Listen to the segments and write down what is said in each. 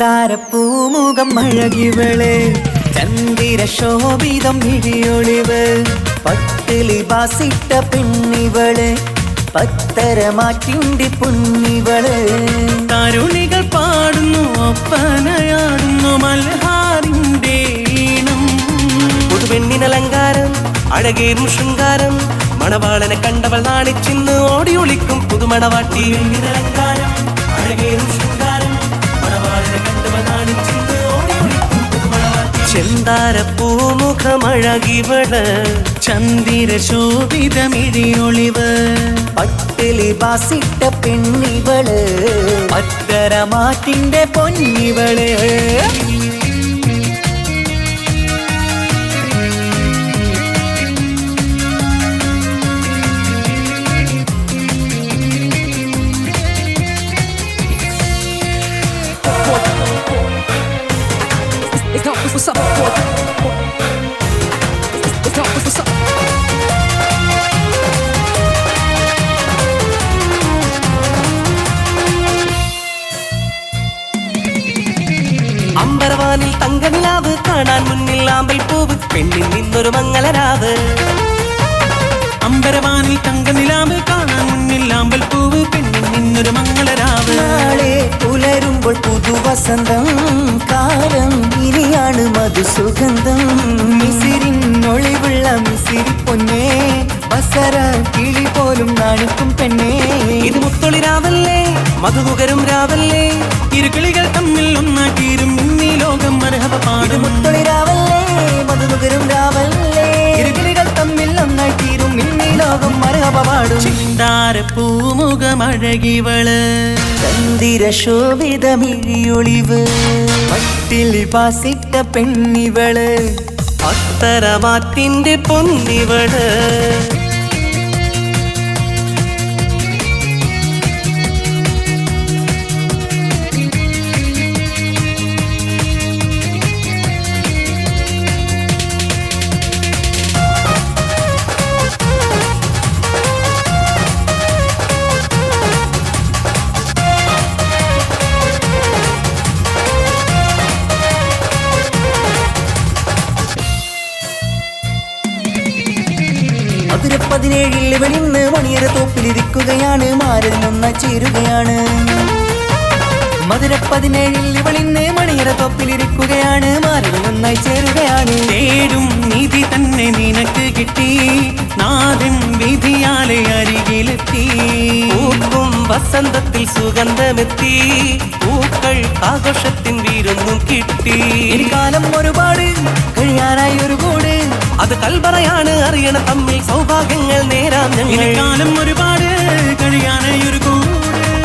ചെന്താരപ്പൂമുഖം അഴകിവള് ചന്ദിര ശോഭിതം മിഴിയൊളിവ് പട്ടിലി ബാസിട്ട പെണ്ണിവള് പത്തരമാറ്റിന്റെ പൊന്നിവള് തരുണികൾ പാടുന്നു ഒപ്പനയാടുന്നു മൽഹാറിന്റെ ഈണം പുതുപെണ്ണിനലങ്കാരം അഴകേറും ശൃംഗാരം മണവാളനെ കണ്ടവൾ നാണിച്ചിന്ന് ഓടി ഒളിക്കും പുതുമണവാട്ടി അലങ്കാരം അഴകേറും ശൃംഗാരം മണവാളനെ കണ്ടവൾ നാണിച്ചിന്ന് ഓടി ഒളിക്കും പുതുമണവാട്ടി ചെന്താരപ്പൂമുഖമഴകിവള് ചന്ദിര ശോഭിതമിഴിയൊളിവ് പട്ടിലി ബാസിട്ട പെണ്ണിവള് പത്തരമാറ്റിന്റെ പൊന്നിവള് What's up? What's up? അമ്പരവാനിൽ തങ്കനിലാവ് കാണാൻ മുന്നിൽ ആമ്പൽ പൂവ് പെണ്ണിൽ നിന്നൊരു മംഗളരാവ് അമ്പരവാനിൽ തങ്കനിലാവ് കാണാൻ മുന്നിൽ ആമ്പൽ പൂവ് പെണ്ണിൽ നിന്നൊരു മംഗളരാവ് നാളെ പുലരുമ്പോൾ പുതുവസന്തം കാലം ഇനിയാണ് മധുസുഗന്ധം മിസിരിനൊളിവുള്ള മിസിരി പൊന്നേ ബസറ കിളി പോലും നാണിക്കും പെണ്ണേ ഇത് മുത്തൊളി രാവല്ലേ മധുകുകരും രാവല്ലേ ഇരുകിളികൾ തമ്മിൽ ഒന്നാക്കിയിരും ഇന്നീ ലോകം മരഹബ ഇത് പാടും മുത്തൊളി രാവല്ലേ മധുനുകരും രാവല്ലേ ഇരുകിളികൾ തമ്മിൽ ഒന്നായി തീരും ഇന്നീ ലോകം മരഹബ പാടും ചെന്താരപ്പൂമുഖമഴകിവള് ചന്ദിര ശോഭിതമിഴിയൊളിവ് പട്ടിലി ബാസിട്ട പെണ്ണിവള് അത്തരമാറ്റിന്റെ പൊന്നിവള് മധുര 17 വെളിന്ന് മണിയറ തോപ്പിലിരിക്കുകയാണ് മാറിൽ നന്നായി ചേരുകയാണ് മധുര 17 വെളിന്ന് മണിയറ തോപ്പിലിരിക്കുകയാണ് മാറിൽ നന്നായി ചേരുകയാണ് തേടും നിധി തന്നെ നിനക്ക് കിട്ടി നാഥൻ വിധിയാലെ അരികിലെത്തി പൂക്കും വസന്തത്തിൽ സുഗന്ധമെത്തി പൂക്കൾ ആഘോഷത്തിൻ വീരൊന്നും കിട്ടി ഇനി കാലം ഒരുപാട് കഴിയാനായി ഒരു കൂട് അത് കൽബറയാണ് അറിയണ തമ്മിൽ സൗഭാഗ്യങ്ങൾ നേരാം ഇനി ഞങ്ങൾ കാലം ഒരുപാട് കഴിയാനായി ഒരു കൂട്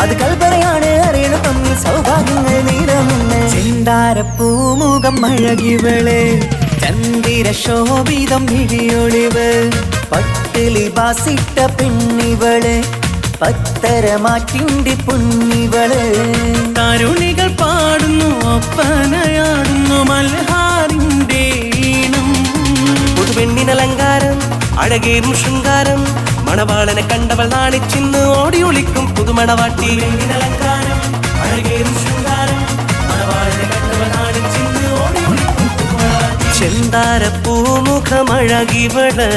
അത് കൽപ്പറയാണ് അറിയണ തമ്മിൽ സൗഭാഗ്യങ്ങൾ നീരമുന്ന് ചെന്താരപ്പൂമുഖം അഴകിവള് ചന്ദിര ശോഭിതം മിഴിയൊളിവ് പട്ടിലി ബാസിട്ട പെണ്ണിവള് പത്തരമാറ്റിന്റെ പൊന്നിവള് തരുണികൾ പാടുന്നു ഒപ്പനയാടുന്നു മൽഹാറിന്റെ ഈണം പുതുപെണ്ണിനലങ്കാരം അഴകേറും ശൃംഗാരം മണവാളനെ കണ്ടവൾ നാണിച്ചിന്ന് ഓടി ഒളിക്കും പുതുമണവാട്ടി അലങ്കാരം അഴകേറും ശൃംഗാരം മണവാളനെ കണ്ടവൾ നാണിച്ചിന്ന് ഓടി ഒളിക്കും പുതുമണവാട്ടി. ചെന്താരപ്പൂമുഖമഴകിവള്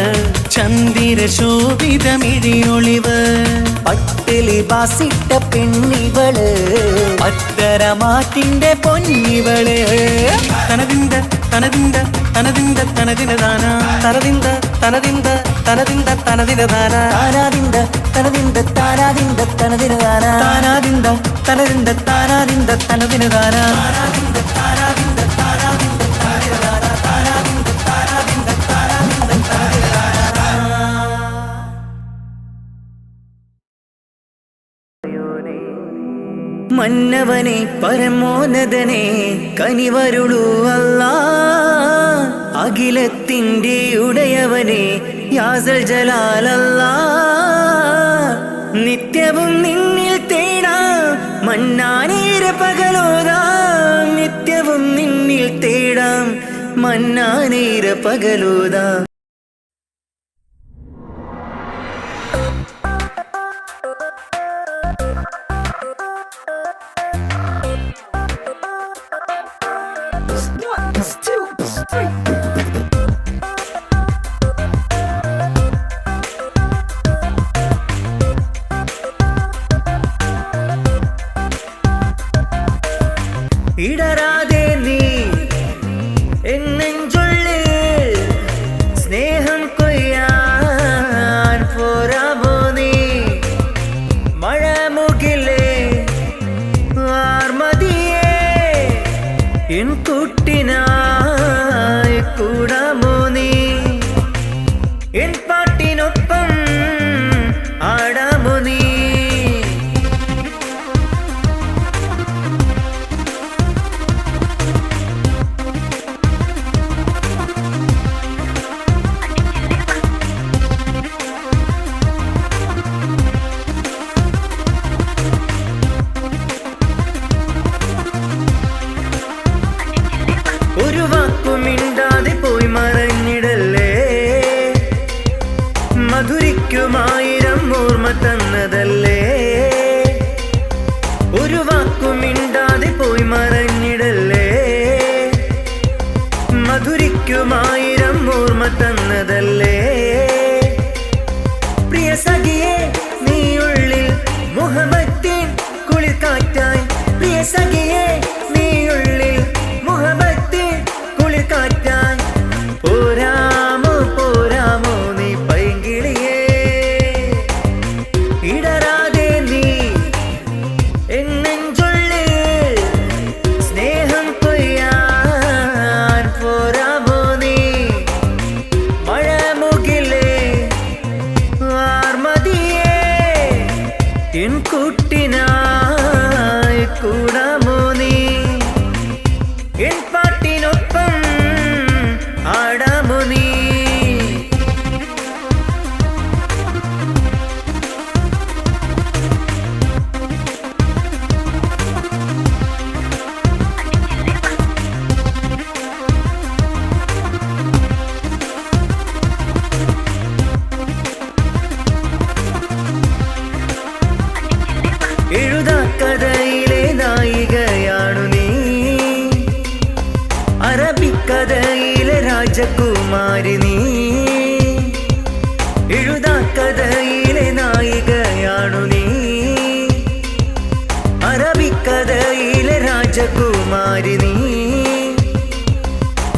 ചന്ദിര ശോഭിതമിഴിയൊളിവ് പട്ടിലി ബാസിട്ട പെണ്ണിവള് പത്തരമാറ്റിന്റെ പൊന്നിവള് തനതിന്ത തനതിന്ത തനതിന്ത തനതിനദാന തനതിന്ത തനതിന്ത തനതിന്ത തനതിനദാന താനാദിന്ത തനതിന്ത താനാദിന്ത തനതിനദാന താനാദിന്ത തനതിന്ത താനാദിന്ത തനതിനദാന മന്നവനെ പരമോന്നതനെ കനിവരുളൂ അല്ലാ അഖിലത്തിൻ്റെ ഉടയവനെ യാസൽ ജലാലല്ലാ നിത്യവും നിന്നിൽ തേടാം മന്നാനീര പകലോതാം നിത്യവും നിന്നിൽ തേടാം മന്നാനീര പകലോതാം തന്നതല്ലേ പ്രിയ സഖിയേ നീയുള്ളിൽ മുഹബത്തിൻ കുളിർക്കാറ്റായി പ്രിയ സഖിയേ നീയുള്ളിൽ മുഹബത്തിൻ കുളിർക്കാറ്റായി പോരാമോ പോരാമോ നീ പൈങ്കിളിയേ ഇടരാതെ നീ എന്നെഞ്ചുള്ളിൽ സ്നേഹം കൊയ്യാൻ പോരാമോ നീ മഴമുകിലേ വാർമതിയേ എൻ കൂട്ടിനായി കൂടാമോ നീ എൻ പാട്ടിനൊപ്പം ആടാമോ നീ എഴുതാക്കഥയിലെ നായികയാണു നീ അറബിക്കഥയിലെ രാജകുമാരി നീ എഴുതാക്കഥയിലെ നായികയാണു നീ അറബിക്കഥയിലെ രാജകുമാരി നീ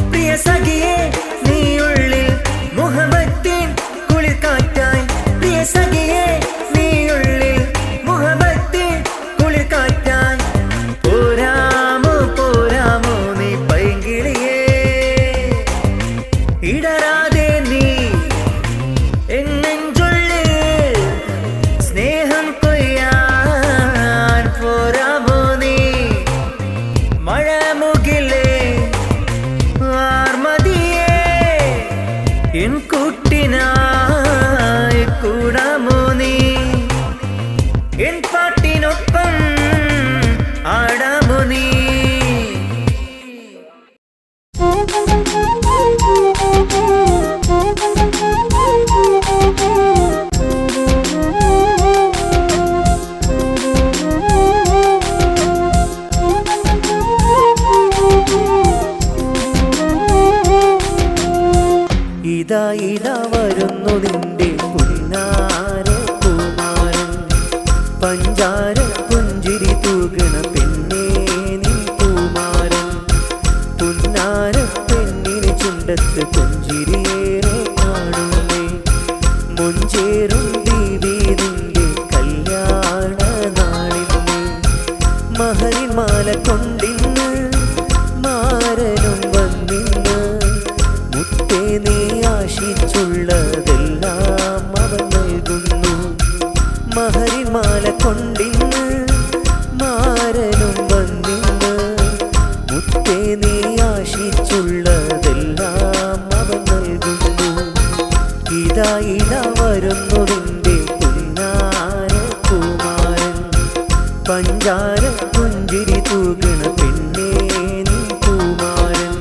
പ്രിയ സഖിയേ നീയുള്ളിൽ മുഹബത്തിൻ കുളിർക്കാറ്റായി പ്രിയ സഖിയേ നീയുള്ളിൽ മുഹബത്തിൻ കുളിർക്കാറ്റായി പോരാമോ പോരാമോ നീ പൈങ്കിളിയേ ഇടരാതെ നീ എന്നെഞ്ചുള്ളിൽ സ്നേഹം കൊയ്യാൻ പോരാമോ നീ മഴമുകിലേ വാർമതിയേ എൻ കൂട്ടിനായി കൂടാമോ നീ എൻ പാട്ടിനൊപ്പം ആടാമോ നീ ഇതാ ഇതാ വരുന്നു നിന്റെ പുന്നാര കുമാരൻ പഞ്ചാര പുഞ്ചിരി തൂകണ പെണ്ണേ നീ കുമാരൻ പുന്നാര പെണ്ണിന് ചുണ്ടത്ത് പുഞ്ചിരിയേറെ കാണുന്നേ മുഞ്ചേറും ദീദി നിന്റെ കല്യാണ നാളിന്നേ മഹരിൻ മാല കൊണ്ടിന്ന് മാരനും വന്നിന്ന് മുത്തേ നീ ആശിച്ചുള്ളതെല്ലാം അവൻ നൽകുന്നു മഹരിൻ മാല കൊണ്ടിന്ന് മാരനും വന്നിന്ന് മുത്തേ നീ ആശിച്ചുള്ളതെല്ലാം അവൻ നൽകുന്നു ഇതാ ഇതാ വരുന്നു നിന്റെ പുന്നാര കുമാരൻ പഞ്ചാര പുഞ്ചിരി തൂകണ പെണ്ണേ നീ കുമാരൻ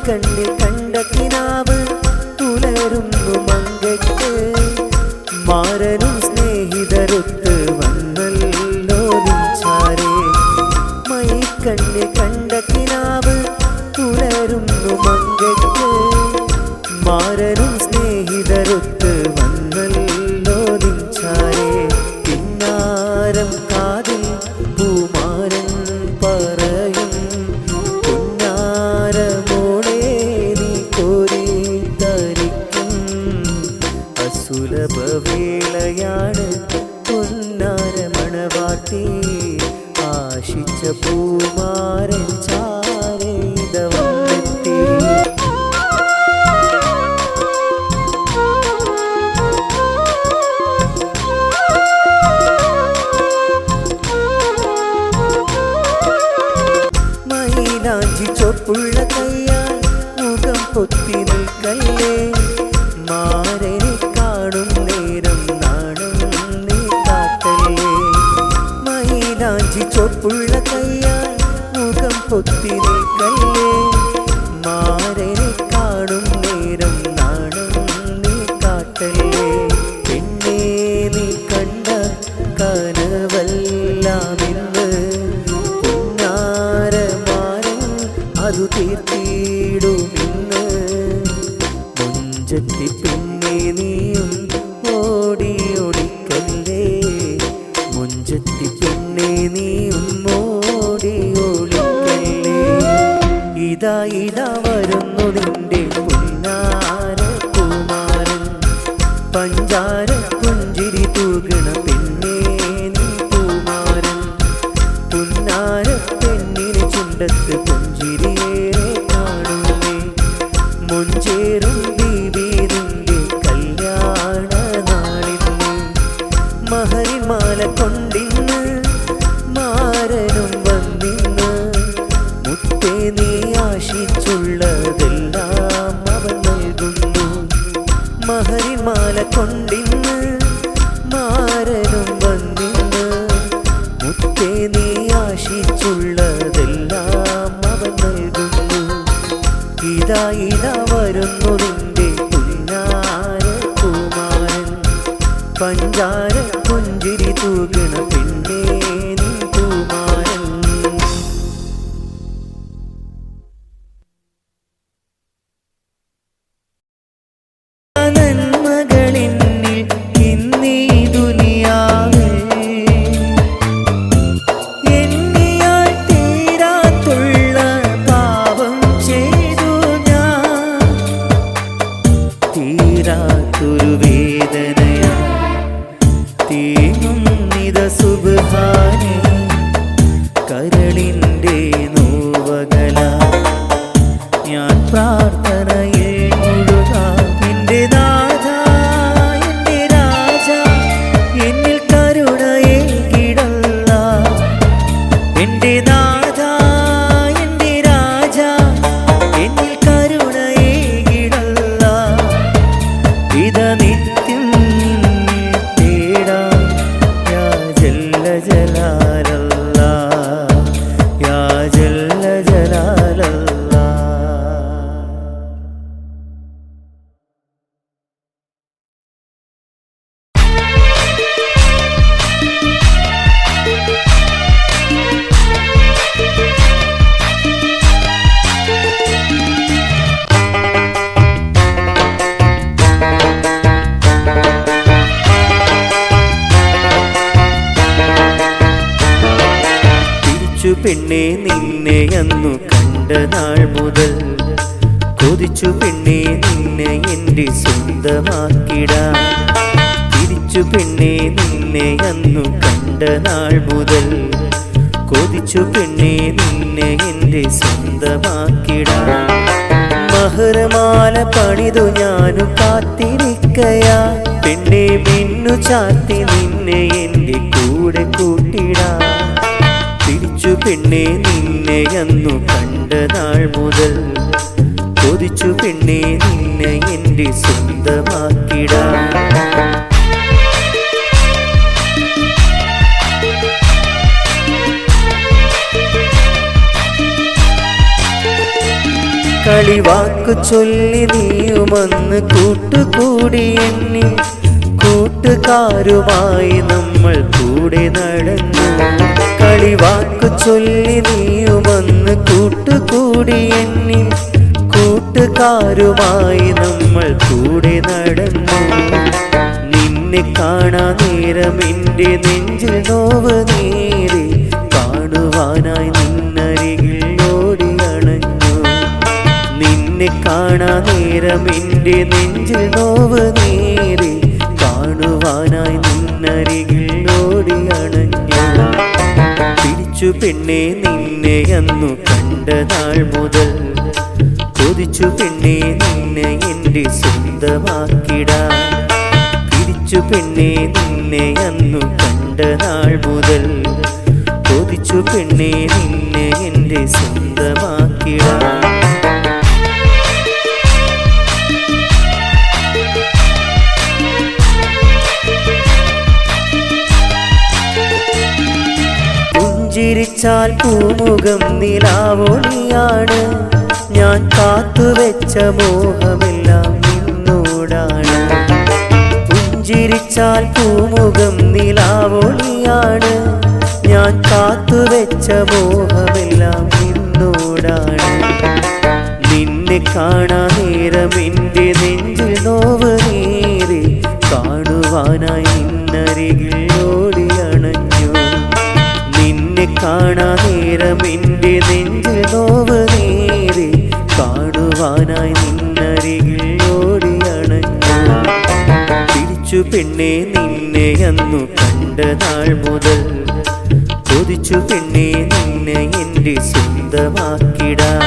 കണ്ണിൽ കണ്ട കിനാവ് തുലരുന്നു മങ്കയ്ക്ക് മാരനും സ്നേഹിതരൊത്ത് വന്നല്ലോ നിഞ്ചാരേ മൈക്കണ്ണിൽ കണ്ട കിനാവ് തുലരുന്നു മങ്കയ്ക്ക് മാരനും സ്നേഹിതരൊത്ത് വന്നല്ലോ നിഞ്ചാരേ പിന്നാരം കാതിൽ പൂമാരൻ പറയും സുലഭവേളയാണ് പൊന്നാര മണവാട്ടി ആശിച്ച പൂമാരൻ ചാരേത വന്നെത്തി മൈലാഞ്ചി ചൊപ്പുള്ള കയ്യാൽ മുഖം പൊത്തി നിൽക്കല്ലേ മാരനെ കാണും നേരം നാണം നീ കാട്ടല്ലേ മൈലാഞ്ചി ചൊപ്പുള്ള കയ്യാൽ മുഖം പൊത്തി നിൽക്കല്ലേ മാരനെ കാണും നേരം നാണം നീ കാട്ടല്ലേ പെണ്ണ പുഞ്ചിരി തൂകണ പെണ്ണേ നീ പൂമാരൻ പുന്നാര പെണ്ണിന് ചുണ്ടത്ത് പുഞ്ചിരിയേറെ കാണുമേ മുഞ്ചേറും ബീബീതിന്റെ കല്യാണ നാളിന്ന് മഹരിമാല കൊണ്ടിന്ന് മാരനും വന്നിന്ന് മുത്തേ നീ ആശിച്ചുള്ളതെല്ലാം അവൻ നൽകുന്നു മഹരിമാല കൊണ്ടിന്ന് മാരനും വന്നിന്ന് മുത്തേ നീ ആശിച്ചുള്ളതെല്ലാം അവൻ നൽകുന്നു ഇതാ ഇതാ വരുന്നു നിന്റെ പുന്നാര കുമാരൻ പഞ്ചാര പുഞ്ചിരി തൂകണ പെണ്ണേ നീ കുമാരൻ നന്മകളിന്നിൽ ഇന്നീ ദുനിയാവിൽ എണ്ണിയാൽ തീരാത്തുള്ള പാപം ചെയ്തു ഞാൻ തീരാത്തൊരു വേദനയാ തീങ്ങുന്നിത സുബ്ഹാനേ കരളിൻ്റെ നോവകല ഞാൻ പ്രാർത്ഥനയിൽ മുഴുകാം എൻ്റെ നാഥ എൻ്റെ രാജ എന്നിൽ കരുണയെ കിടല്ല എൻ്റെ നാഥ എൻ്റെ രാജ എന്നിൽ കരുണയെ കിടല്ല ഇത നിത്യം നിന്നിൽ തേടാം യാ ജല്ല ജലാലല്ല യാ ജല്ല ജലാലല്ല തിരിച്ചു പെണ്ണെ നിന്നെ അന്നു കണ്ട നാൾ മുതൽ കൊതിച്ചു പെണ്ണെ നിന്നെ എൻ്റെ സ്വന്തമാക്കിടാം തിരിച്ചു പെണ്ണെ നിന്നെ അന്നു കണ്ട നാൾ മുതൽ കൊതിച്ചു പെണ്ണെ നിന്നെ എൻ്റെ സ്വന്തമാക്കിടാം മഹരമാല പണിതു ഞാനു കാത്തിരിക്കയാ പെണ്ണെ മിന്നു ചാർത്തി നിന്നെ എൻ്റെ കൂടെ കൂട്ടിടാം തിരിച്ചു പെണ്ണെ നിന്നെ അന്നു കണ്ട നാൾ മുതൽ കൊതിച്ചു പെണ്ണെ നിന്നെ എൻ്റെ സ്വന്തമാക്കിടാം കളിവാക്കു ചൊല്ലി നീയുമന്ന് കൂട്ടുകൂടി എണ്ണി കൂട്ടുകാരുമായി നമ്മൾ കൂടെ നടന്നു കളിവാക്കു ചൊല്ലി നീയുമന്ന് കൂട്ടുകൂടി എണ്ണി കൂട്ടുകാരുമായി നമ്മൾ കൂടെ നടന്നു നിന്നെ കാണാ നേരം എൻ്റെ നെഞ്ചിൽ നോവ് നേരെ കാണുവാനായി നിന്നരികിൽ ഓടി അണഞ്ഞു നിന്നെ കാണാ നേരം എൻ്റെ നെഞ്ചിൽ നോവ് നേരെ കാണുവാനായി നിന്നരികിൽ ഓടി അണഞ്ഞു തിരിച്ചു പെണ്ണെ നിന്നെ അന്നു കണ്ട നാൾ മുതൽ കൊതിച്ചു പെണ്ണെ നിന്നെ എൻ്റെ സ്വന്തമാക്കിടാം തിരിച്ചു പെണ്ണെ നിന്നെ അന്നു കണ്ട നാൾ മുതൽ കൊതിച്ചു പെണ്ണെ നിന്നെ എൻ്റെ സ്വന്തമാക്കിടാം പുഞ്ചിരിച്ചാൽ പൂമുഖം നിലാവൊളിയാണ് ഞാൻ കാത്തുവെച്ച മോഹമെല്ലാം നിന്നോടാണ് പുഞ്ചിരിച്ചാൽ പൂമുഖം നിലാവൊളിയാണ് ഞാൻ കാത്തുവെച്ച മോഹമെല്ലാം നിന്നോടാണ് നിന്നെ കാണാ നേരം എൻ്റെ നെഞ്ചിൽ നോവ് നേരെ കാണുവാനായി നിന്നരികിൽ ഓടി അണഞ്ഞു നിന്നെ കാണാ നേരം എൻ്റെ നെഞ്ചിൽ നോവ് നേരെ കാണുവാനായി നിന്നരികിൽ ഓടി അണഞ്ഞു തിരിച്ചു പെണ്ണെ പെണ്ണെ നിന്നെ അന്നു കണ്ട നാൾ മുതൽ കൊതിച്ചു പെണ്ണെ നിന്നെ എൻ്റെ സ്വന്തമാക്കിടാൻ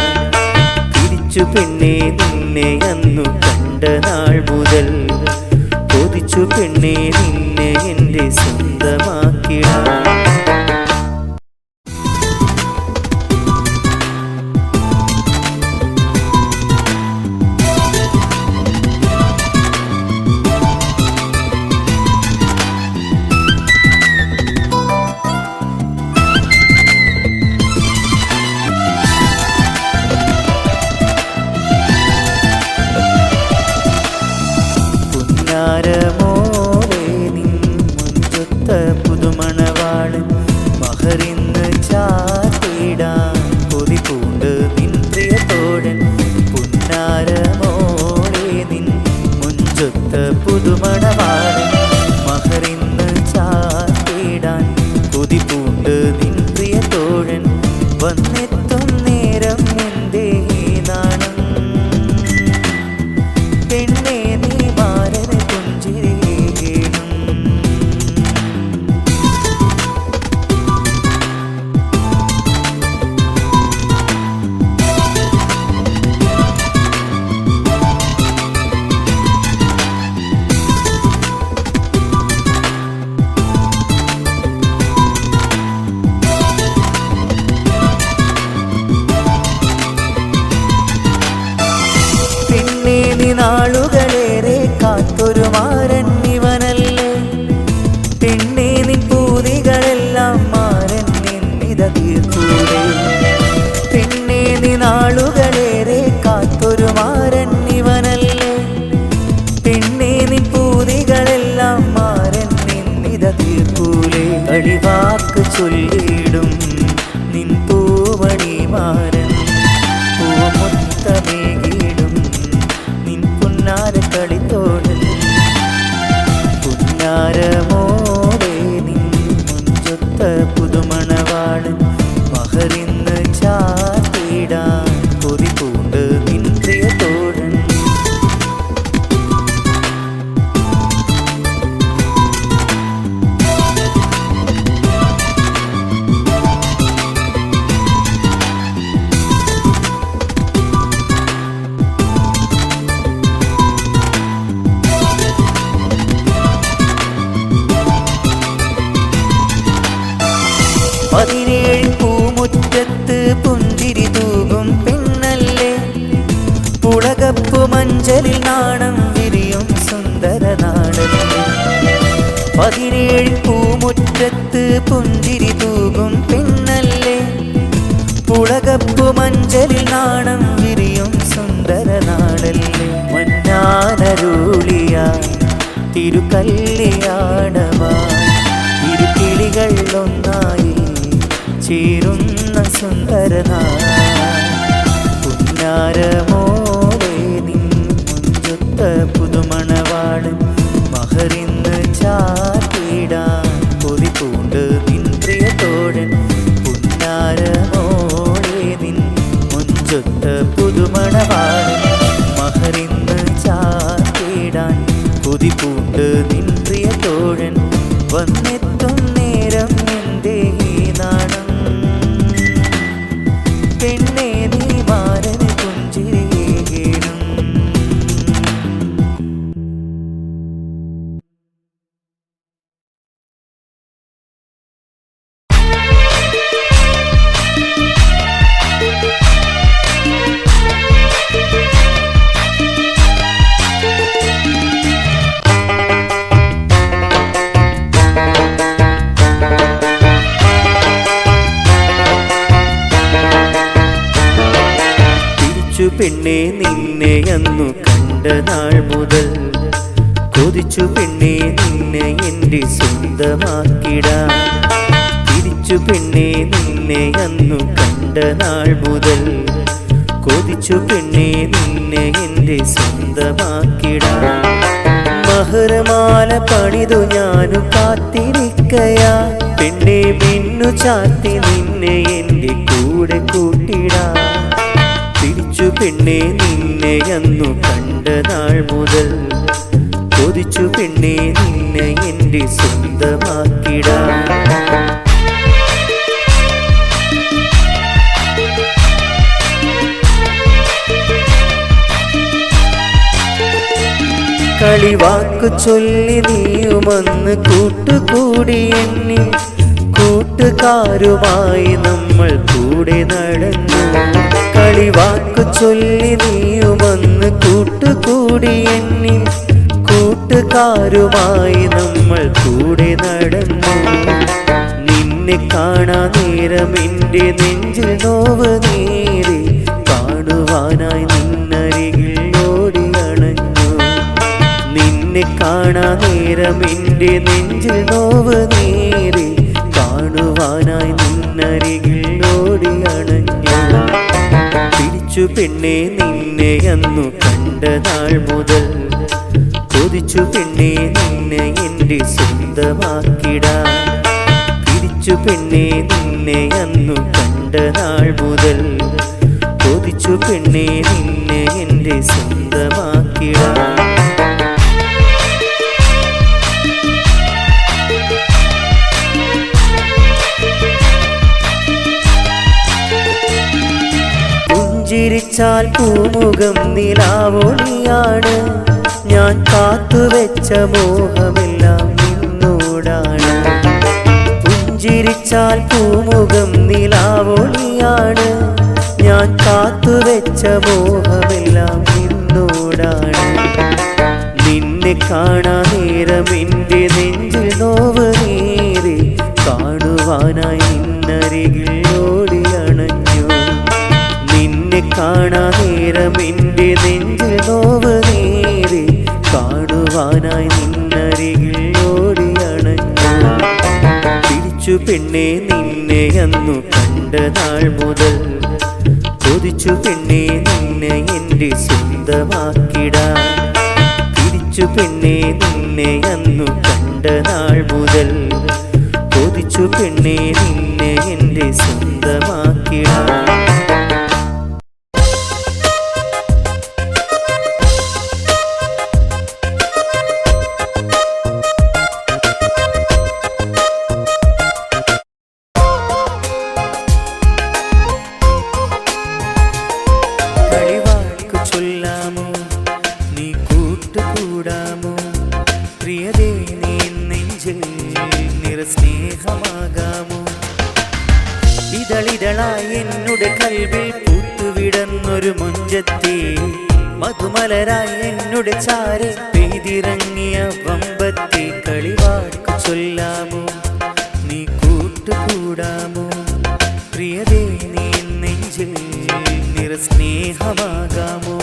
തിരിച്ചു പെണ്ണെ നിന്നെ അന്നു കണ്ട നാൾ മുതൽ കൊതിച്ചു പെണ്ണെ നിന്നെ എൻ്റെ സ്വന്തമാക്കിടാൻ മോളെ നിൻ മുഞ്ചൊത്ത പുതുമണവാളൻ മഹറിന്ന് ചാത്തിടാൻ കൊതി പൂണ്ട് നിൻ പ്രിയത്തോടൻ പുന്നാര മോളെ നിൻ മുഞ്ചൊത്ത പുതുമണവാളൻ മഹറിന്ന് ചാത്തിടാൻ കൊതി പൂണ്ട് നിൻ പ്രിയത്തോടൻ വന്നെത്തും നേരം എന്തേ നാണം പെണ്ണെ നീ മാരന പുഞ്ചിരിയേണം നാളുകളേറെ കാത്തൊരു മാരൻ ഇവനല്ലേ പെണ്ണേ നിൻ പൂതികളെല്ലാം മാരൻ നിന്നിത തീർക്കൂലേ പെണ്ണേ നീ നാളുകളേറെ കാത്തൊരു മാരൻ ഇവനല്ലേ പെണ്ണേ നിൻ പൂതികളെല്ലാം മാരൻ നിന്നിത തീർക്കൂലേ കളിവാക്ക് ചൊല്ലിയിടും നിൻ പൂവണി മാരൻ പൂമുത്തമേകിടും കളിത്തോടൻ പുന്നാരമോടെ നിൻ മുഞ്ചൊത്ത പുതുമണവാളൻ മഹറിന്ന് ചാത്തിടാൻ കൊതി പൂണ്ട് നിൻ പ്രിയത്തോടൻ പതിനേഴ് പൂമുറ്റത്ത് പുഞ്ചിരി തൂകും പെണ്ണല്ലേ പുളകപ്പു മഞ്ചലിൽ നാണം വിരിയും സുന്ദര നാടല്ലേ പതിനേഴ് പൂമുറ്റത്ത് പുഞ്ചിരി തൂകും പെണ്ണല്ലേ പുളകപ്പു മഞ്ചലിൽ നാണം വിരിയും സുന്ദര നാടല്ലേ മന്നാനരുളിയ തിരുക്കല്യാണമാ ഇരുകിളികൾ ഒന്നായി ചേരുന്ന സുന്ദരനാ പുന്നാരമോടെ നിൻ മുഞ്ചൊത്ത പുതുമണവാളൻ മഹറിന്ന് ചാത്തിടാൻ കൊതി പൂണ്ട് നിൻ പ്രിയത്തോടൻ പുന്നാരമോടെ നിൻ മുഞ്ചൊത്ത പുതുമണവാളൻ മഹറിന്ന് ചാത്തിടാൻ കൊതി പൂണ്ട് നിൻ പ്രിയത്തോടൻ വന്നെത്തും നേരം എന്തേ നാണം പെണ്ണെ നീ മാരന പുഞ്ചിരിയേണം പെണ്ണെ നിന്നെ അന്നു കണ്ട നാൾ മുതൽ കൊതിച്ചു പെണ്ണെ നിന്നെ എൻ്റെ സ്വന്തമാക്കിടാൻ തിരിച്ചു പെണ്ണെ നിന്നെ അന്നു കണ്ട നാൾ മുതൽ കൊതിച്ചു പെണ്ണെ നിന്നെ എൻ്റെ സ്വന്തമാക്കിടാൻ മഹരമാല പണിതു ഞാനു കാത്തിരിക്കയാ പെണ്ണെ മിന്നു ചാത്തി നിന്നെ എൻ്റെ കൂടെ കൂട്ടിടാൻ തിരിച്ചു പെണ്ണെ നിന്നെ അന്നു കണ്ട നാൾ മുതൽ കൊതിച്ചു പെണ്ണേ നിന്നെ എൻ്റെ സ്വന്തമാക്കിടാൻ. കളിവാക്കു ചൊല്ലി നീയുമന്ന് കൂട്ടുകൂടി എന്നെ, കൂട്ടുകാരുമായി നമ്മൾ കൂടെ നടന്നു. കളിവാക്കു ചൊല്ലി നീയുമന്ന് കൂട്ടുകൂടി എന്നെ, കൂട്ടുകാരുമായി നമ്മൾ കൂടെ നടന്നു. നിന്നെ കാണാ നേരം എൻ്റെ നെഞ്ചിൽ നോവ് നേരെ, കാണുവാനായി നിന്നരികിൽ ഓടി അണഞ്ഞു. നിന്നെ കാണാ നേരം എൻ്റെ നെഞ്ചിൽ നോവ് നേരെ, കാണുവാനായി നിന്നരികിൽ ഓടി അണഞ്ഞു. പിടിച്ചു പെണ്ണേ നിന്നെ അന്നു കണ്ട നാൾ മുതൽ, കൊതിച്ചു പെണ്ണേ നിന്നെ എൻ്റെ സ്വന്തമാക്കിടാൻ. പിടിച്ചു പെണ്ണേ നിന്നെ അന്നു കണ്ട നാൾ മുതൽ, കൊതിച്ചു പെണ്ണേ നിന്നെ എൻ്റെ സ്വന്തമാക്കിടാൻ. പുഞ്ചിരിച്ചാൽ പൂമുഖം നിലാവൊളിയാണ്, ഞാൻ കാത്തുവെച്ച മോഹമെല്ലാം നിന്നോടാണ്. പുഞ്ചിരിച്ചാൽ പൂമുഖം നിലാവൊളിയാണ്, ഞാൻ കാത്തുവെച്ച മോഹമെല്ലാം നിന്നോടാണ്. നിന്നെ കാണാ നേരം എൻ്റെ നെഞ്ചിൽ നോവ് നേരെ, കാണുവാനായി നിന്നരികിൽ ഓടി അണഞ്ഞു. നിന്നെ കാണാ നേരം എൻ്റെ നെഞ്ചിൽ നോവ് നേരെ, കാണുവാനായി നിന്നരികിൽ ഓടി അണഞ്ഞു. പിടിച്ചു പെണ്ണേ നിന്നെ അന്നു കണ്ട നാൾ മുതൽ, കൊതിച്ചു പെണ്ണേ നിന്നെ എൻ്റെ സ്വന്തമാക്കിടാൻ. പിടിച്ചു പെണ്ണേ നിന്നെ അന്നു കണ്ട നാൾ മുതൽ, കൊതിച്ചു പെണ്ണേ നിന്നെ എൻ്റെ സ്വന്തമാക്കിടാൻ. സ്നേഹമാകാമോ ഇതളിതളായി എന്നുടെ കൽവിൽ പൂത്തുവിടന്നൊരു മുഞ്ചത്തി, മധുമലരായി എന്നുടെ ചാരെ പെയ്തിറങ്ങിയ വമ്പത്തി. കളിവാക്കു ചൊല്ലാമോ നീ കൂട്ടുകൂടാമോ, പ്രിയതേ നീ നെഞ്ചിൽ നിറസ്നേഹമാകാമോ.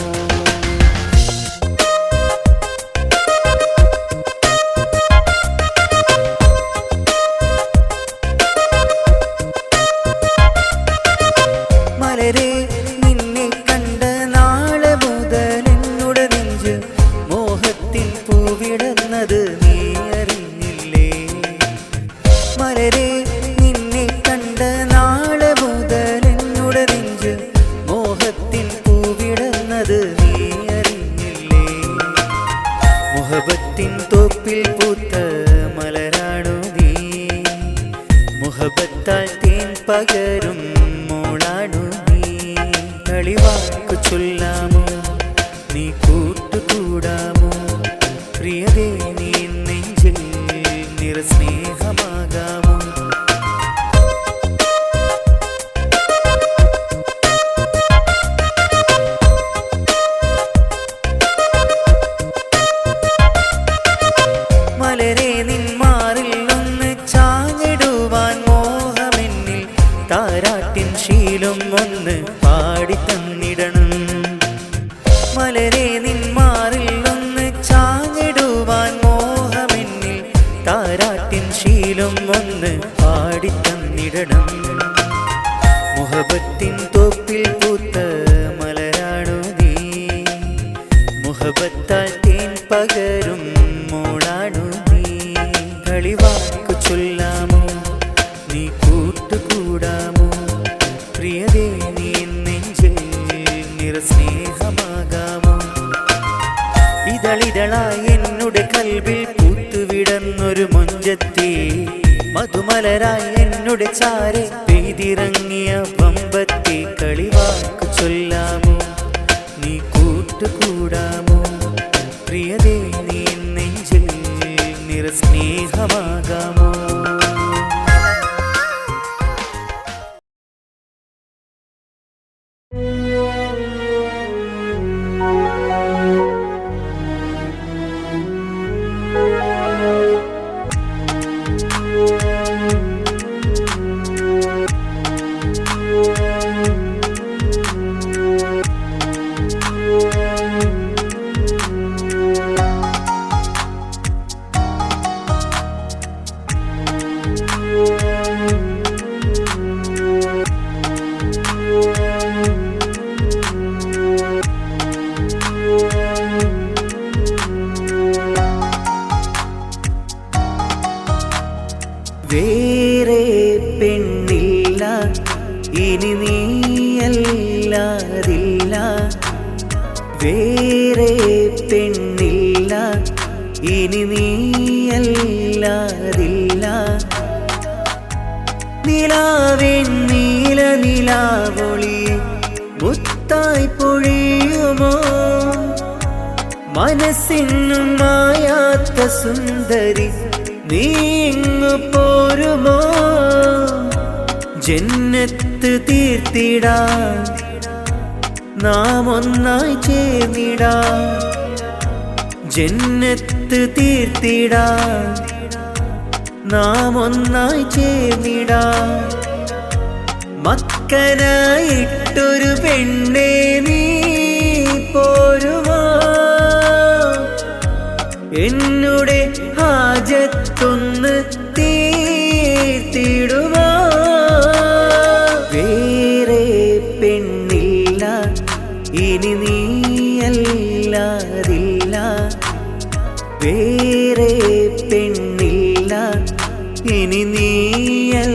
നിന്നെ കണ്ട നാളെ മുതൽ എന്നുടെ നെഞ്ച് മോഹത്തിൻ പൂവിടുന്നത് നീ അറിഞ്ഞില്ലേ. മലരെ നിന്നെ കണ്ട നാളെ മുതൽ എന്നുടെ നെഞ്ച് മോഹത്തിൻ പൂവിടുന്നത് നീ അറിഞ്ഞില്ലേ. മുഹബത്തിൻ തോപ്പിൽ പൂത്ത മലരാണു നീ, മുഹബത്താൽ തേൻ പകരും മോളാണു നീ. കളിവാക്കു ചൊല്ലാമോ നീ കൂട്ടുകൂടാമോ, പ്രിയതേ നീ നെഞ്ചിൽ നിറസ്നേഹമാകാമോ. മലരെ നിന്മാറിൽ ഒന്ന് ചാഞ്ഞിടുവാൻ മോഹമെന്നിൽ, താരാട്ടിൻ ശീലം ഒന്ന് പാടിത്തന്നിടണം. മലരെ നിന്മാറിൽ ഒന്ന് ചാഞ്ഞിടുവാൻ മോഹമെന്നിൽ, താരാട്ടിൻ ശീലം ഒന്ന് പാടിത്തന്നിടണം. മുഹബത്തിൻ തോപ്പിൽ പൂത്ത മലരാണു നീ, മുഹബത്താൽ തേൻ പകരും മോളാണു നീ. കളിവാക്കു ചൊല്ലാമോ നീ കൂട്ടുകൂടാമോ, പ്രിയതേ നീ നെഞ്ചിൽ നിറസ്നേഹമാകാമോ. ഇതളിതളായി എന്നുടെ എന്നൊരു മുഞ്ചത്തി മധുമലരായി എന്നുടെ ചാരെ പെയ്തിറങ്ങിയ വമ്പത്തി കളിവാക്ക് ചൊല്ലാമോ നീ കൂട്ടുകൂടാമോ പ്രിയതേ നീ നെഞ്ചിൽ നിറസ്നേഹമാകാമോ വേറെ പെണ്ണില്ല ഇനി നീയല്ലാതില്ല വേറെ പെണ്ണില്ല ഇനി നീയല്ലാതില്ല നിലാവിൻ നീല നിലാവൊളിയെ മുത്തായി പൊഴിയുമോ മനസ്സിനും മായാത്ത സുന്ദരി നീ ഇങ്ങു പോരുമോ ജന്നത്ത് തീർത്തിടാൻ നാം ഒന്നായി ചേർന്നിടാം ജന്നത്ത് തീർത്തിടാൻ നാം ഒന്നായി ചേർന്നിടാം മക്കനായിട്ടൊരു പെണ്ണേ നീ പോരുമോ എന്നുടെ ഹാജത്തൊന്ന് തീർത്തിടുമോ വേറെ പെണ്ണില്ല ഇനി നീയല്ലാതില്ല വേറെ പെണ്ണില്ല ഇനി നീയല്ലാതില്ല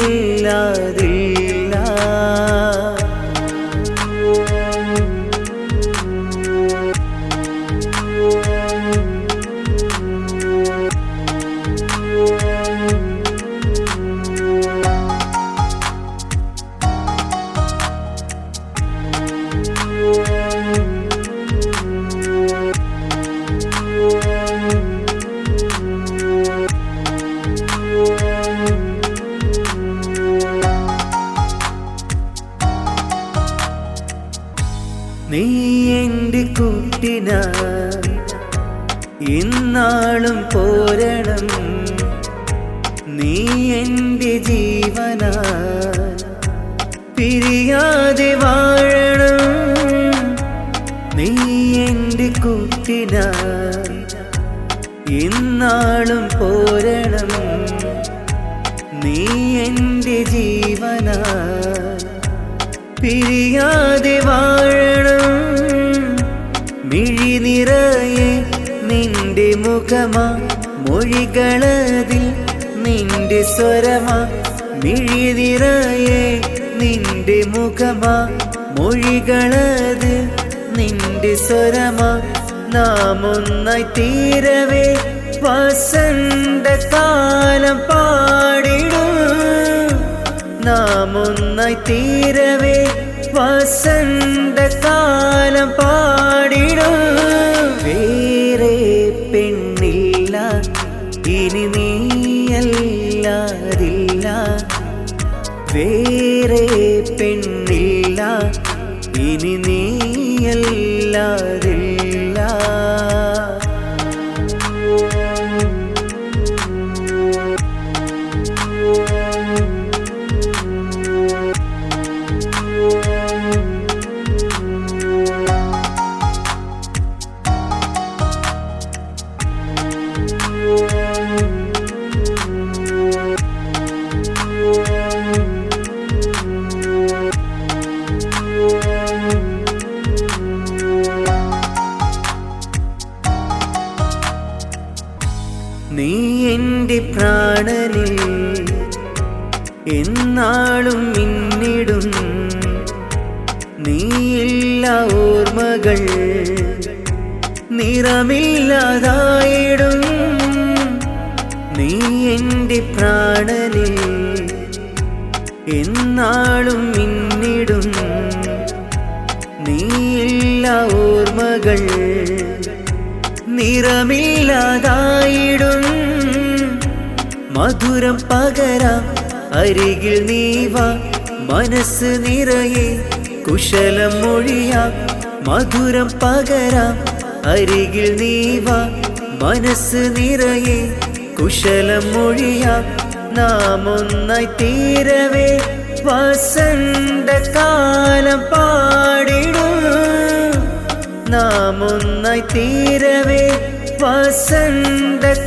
നീ എൻ്റെ കൂട്ടിനായി ഇന്നാളും പോരണം നീ എൻ്റെ ജീവനായി പിരിയാതെ വാഴണം നീ എൻ്റെ കൂട്ടിനായി ഇന്നാളും പോരണം നീ എൻ്റെ ജീവനായി പിരിയാതെ വാഴണം മിഴി നിറയെ നിന്റെ മുഖമാ മൊഴികളതിൽ നിന്റെ സ്വരമാ മിഴി നിറയെ നിന്റെ മുഖമാ മൊഴികളത് നിന്റെ സ്വരമാ നാം ഒന്നായി തീരവേ വസന്തകാലം പാടിടും നാം ഒന്നായി തീരവേ വസന്തകാലം പാടിടും വേറെ പെണ്ണില്ല ഇനി നീയല്ലാതില്ല വേറെ പെണ്ണില്ല ഇനി നീയല്ലാതില്ല നീ എൻ്റെ പ്രാണനിൽ എന്നാളും മിന്നിടും നീയില്ല ഓർമ്മകൾ നിറമില്ലാതായിടും നീ എൻ്റെ പ്രാണനിൽ എന്നാളും മിന്നിടും നീയില്ല ഓർമ്മകൾ നിറമില്ലാതായിടും മധുരം പകരാം അരികിൽ നീവാ മനസ്സ് നിറയെ കുശലം മൊഴിയാം മധുരം പകരാം അരികിൽ നീവാ മനസ്സ് നിറയെ കുശലം മൊഴിയാം നാം ഒന്നായി തീരവേ വസന്തകാലം പാടിടും നാം ഒന്നായി തീരവേ വസന്തകാലം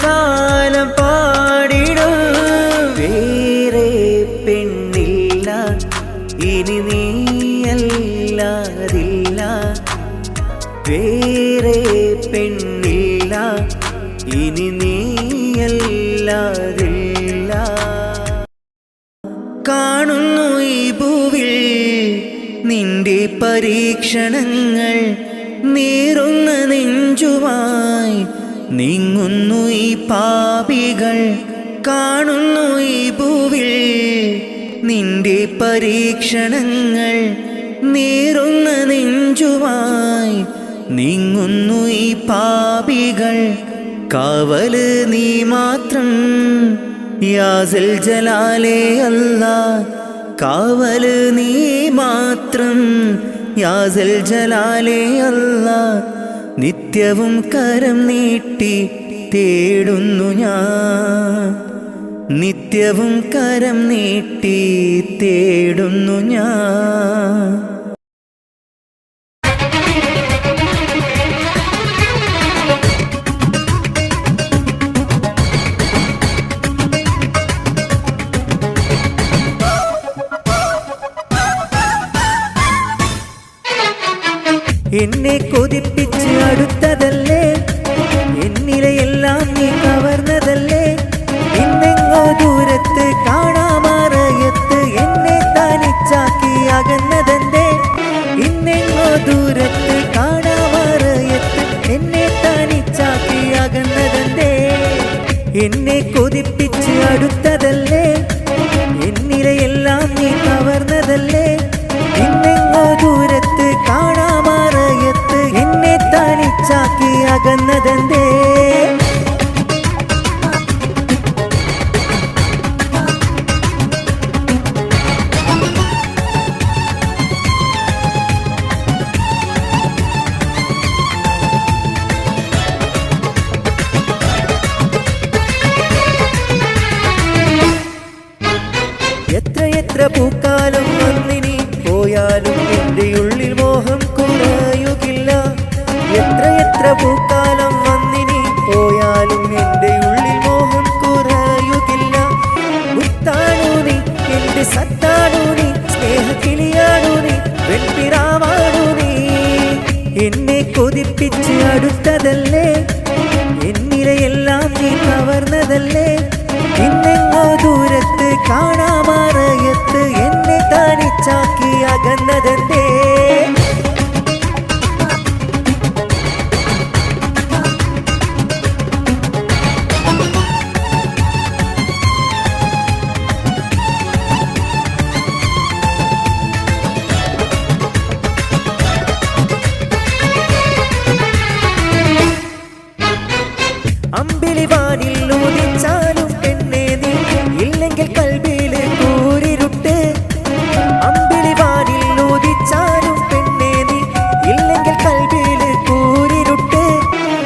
പാടിടും വേറെ പെണ്ണില്ല ഇനി നീയല്ലാതില്ല വേറെ പെണ്ണില്ല ഇനി നീയല്ലാതില്ല കാണുന്നു ഈ ഭൂവിൽ നിന്റെ പരീക്ഷണങ്ങൾ നീറുന്ന നെഞ്ചുമായി നീങ്ങുന്നു ഈ പാപികൾ കാണുന്നു ഈ ഭൂവിൽ നിന്റെ പരീക്ഷണങ്ങൾ നീറുന്ന നെഞ്ചുമായി നീങ്ങുന്നു ഈ പാപികൾ കാവല് നീ മാത്രം യാസൽ ജലാലേ അല്ലാ കാവല് നീ മാത്രം യാസൽ ജലാലേ അല്ലാ നിത്യവും കരം നീട്ടി തേടുന്നു ഞാൻ നിത്യവും കരം നീട്ടി തേടുന്നു ഞാൻ എന്നെ കൊതിപ്പിച്ച് അടുത്തതല്ലേ എന്നിലെയെല്ലാം നീ കവർന്നതല്ലേ ഇന്നെങ്ങോ ദൂരത്ത് കാണാമറയത്ത് എന്നെ തനിച്ചാക്കി അകന്നതന്റെ ഇന്നെങ്ങോ ദൂരത്ത് കാണാമറയത്ത് എന്നെ തനിച്ചാക്കി അകന്നതന്റെ എന്നെ കൊതിപ്പിച്ച് അടുത്തതല്ലേ എന്നിലെയെല്ലാം നീ കവർന്നതല്ലേ ഇന്നെങ്ങോ ദൂരത്ത് കാണാമറയത്ത് എന്നെ തനിച്ചാക്കി അകന്നതന്റെ എത്ര പൂക്കാലം വന്നിനി പോയാലും എൻ്റെ ഉള്ളിൽ മോഹം കുറയുകില്ല എത്ര പൂക്കാലം വന്നിനി പോയാലും എൻ്റെ ഉള്ളിൽ മോഹം കുറയുകില്ല മുത്താണു നീ എൻ്റെ സത്താണു നീ സ്നേഹക്കിളിയാണു നീ വെൺപിറാവാണു നീ എന്നെ കൊതിപ്പിച്ച് അടുത്തതല്ലേ എന്നിലെയെല്ലാം നീ കവർന്നതല്ലേ ഇന്നെങ്ങോ ദൂരത്ത് കാണാമറയത്ത് എന്നെ തനിച്ചാക്കി അകന്നതന്റെ അമ്പിളിവാനിൽ ഊതിച്ചാലും പെണ്ണേ നീ ഇല്ലെങ്കിൽ കൽബില് കൂരിരുട്ട് അമ്പിളിവാനിൽ ഊതിച്ചാലും പെണ്ണേ നീ ഇല്ലെങ്കിൽ കൽബില് കൂരിരുട്ട്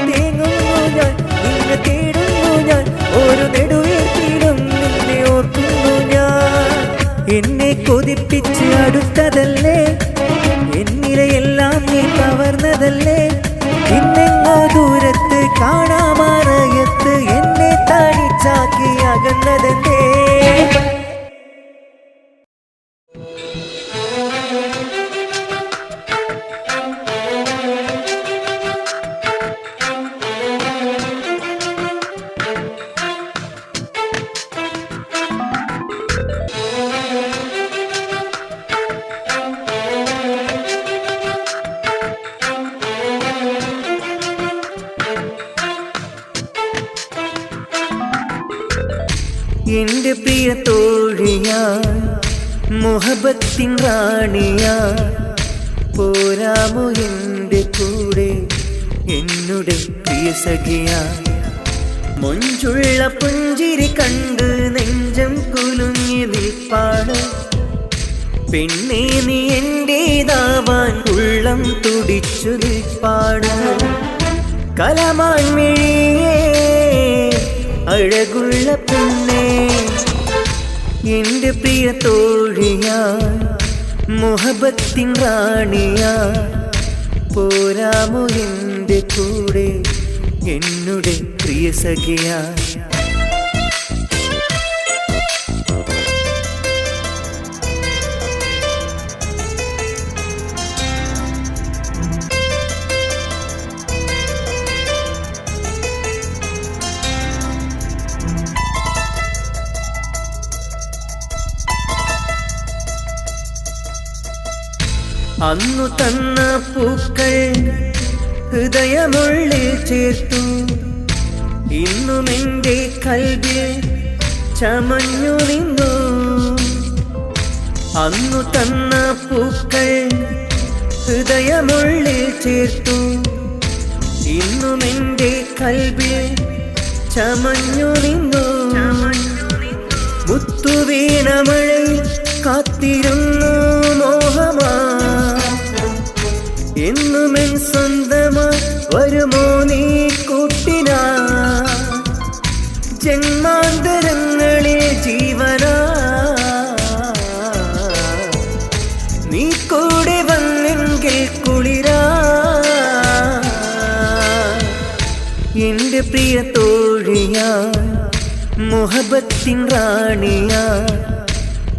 തേങ്ങുന്നു ഞാൻ നിന്നെ തേടുന്നു ഞാൻ ഒരു നെടുവീട്ടിലും നിന്നെ ഓർക്കുന്നു ഞാൻ എന്നെ കൊതിപ്പിച്ച് അടുത്തതല്ലേ എന്നിലെയെല്ലാം നീ കവർന്നതല്ലേ ഇന്നെങ്ങോ ദൂരത്ത് കാണാമറയത്ത് എന്നെ തനിച്ചാക്കി അകന്നതന്റെ എന്റെ പ്രിയ തോഴിയാ മുഹബത്തിൻ റാണിയാ പോരാമോ എന്റെ കൂടെ എന്നുടെ പ്രിയ സഖിയാ മൊഞ്ചുള്ള പുഞ്ചിരി കണ്ട് നെഞ്ചം കുലുങ്ങി നിൽപ്പാണ് പെണ്ണേ നീ എന്റേതാവാൻ ഉള്ളം തുടിച്ചു നിൽപ്പാണ് കലമാൻ മിഴിയേ അഴകുള്ള പെണ്ണേ എന്റെ പ്രിയ തോഴിയാ മുഹബത്തിൻ റാണിയാ പോരാമോ എന്റെ കൂടെ എന്നുടെ പ്രിയ സഖിയാ അന്നു തന്ന പൂക്കൾ ഹൃദയമുള്ളിൽ ചേർത്തു ഇന്നും എൻ്റെ കൽവിൽ ചമഞ്ഞു നിന്നു അന്നു തന്ന പൂക്കൾ ഹൃദയമുള്ളിൽ ചേർത്തു ഇന്നും എൻ്റെ കൽവിൽ ചമഞ്ഞു നിന്നു മുത്തുവീണമഴയിൽ കാത്തിരുന്നു മോഹമാ എന്നുമെൻ സ്വന്തമായി വരുമോ നീ കൂട്ടിനാ ജന്മാന്തരങ്ങളിൽ ജീവനാ നീ കൂടെ വന്നെങ്കിൽ കുളിരാ എന്റെ പ്രിയ തോഴിയാ മുഹബത്തിൻ റാണിയാ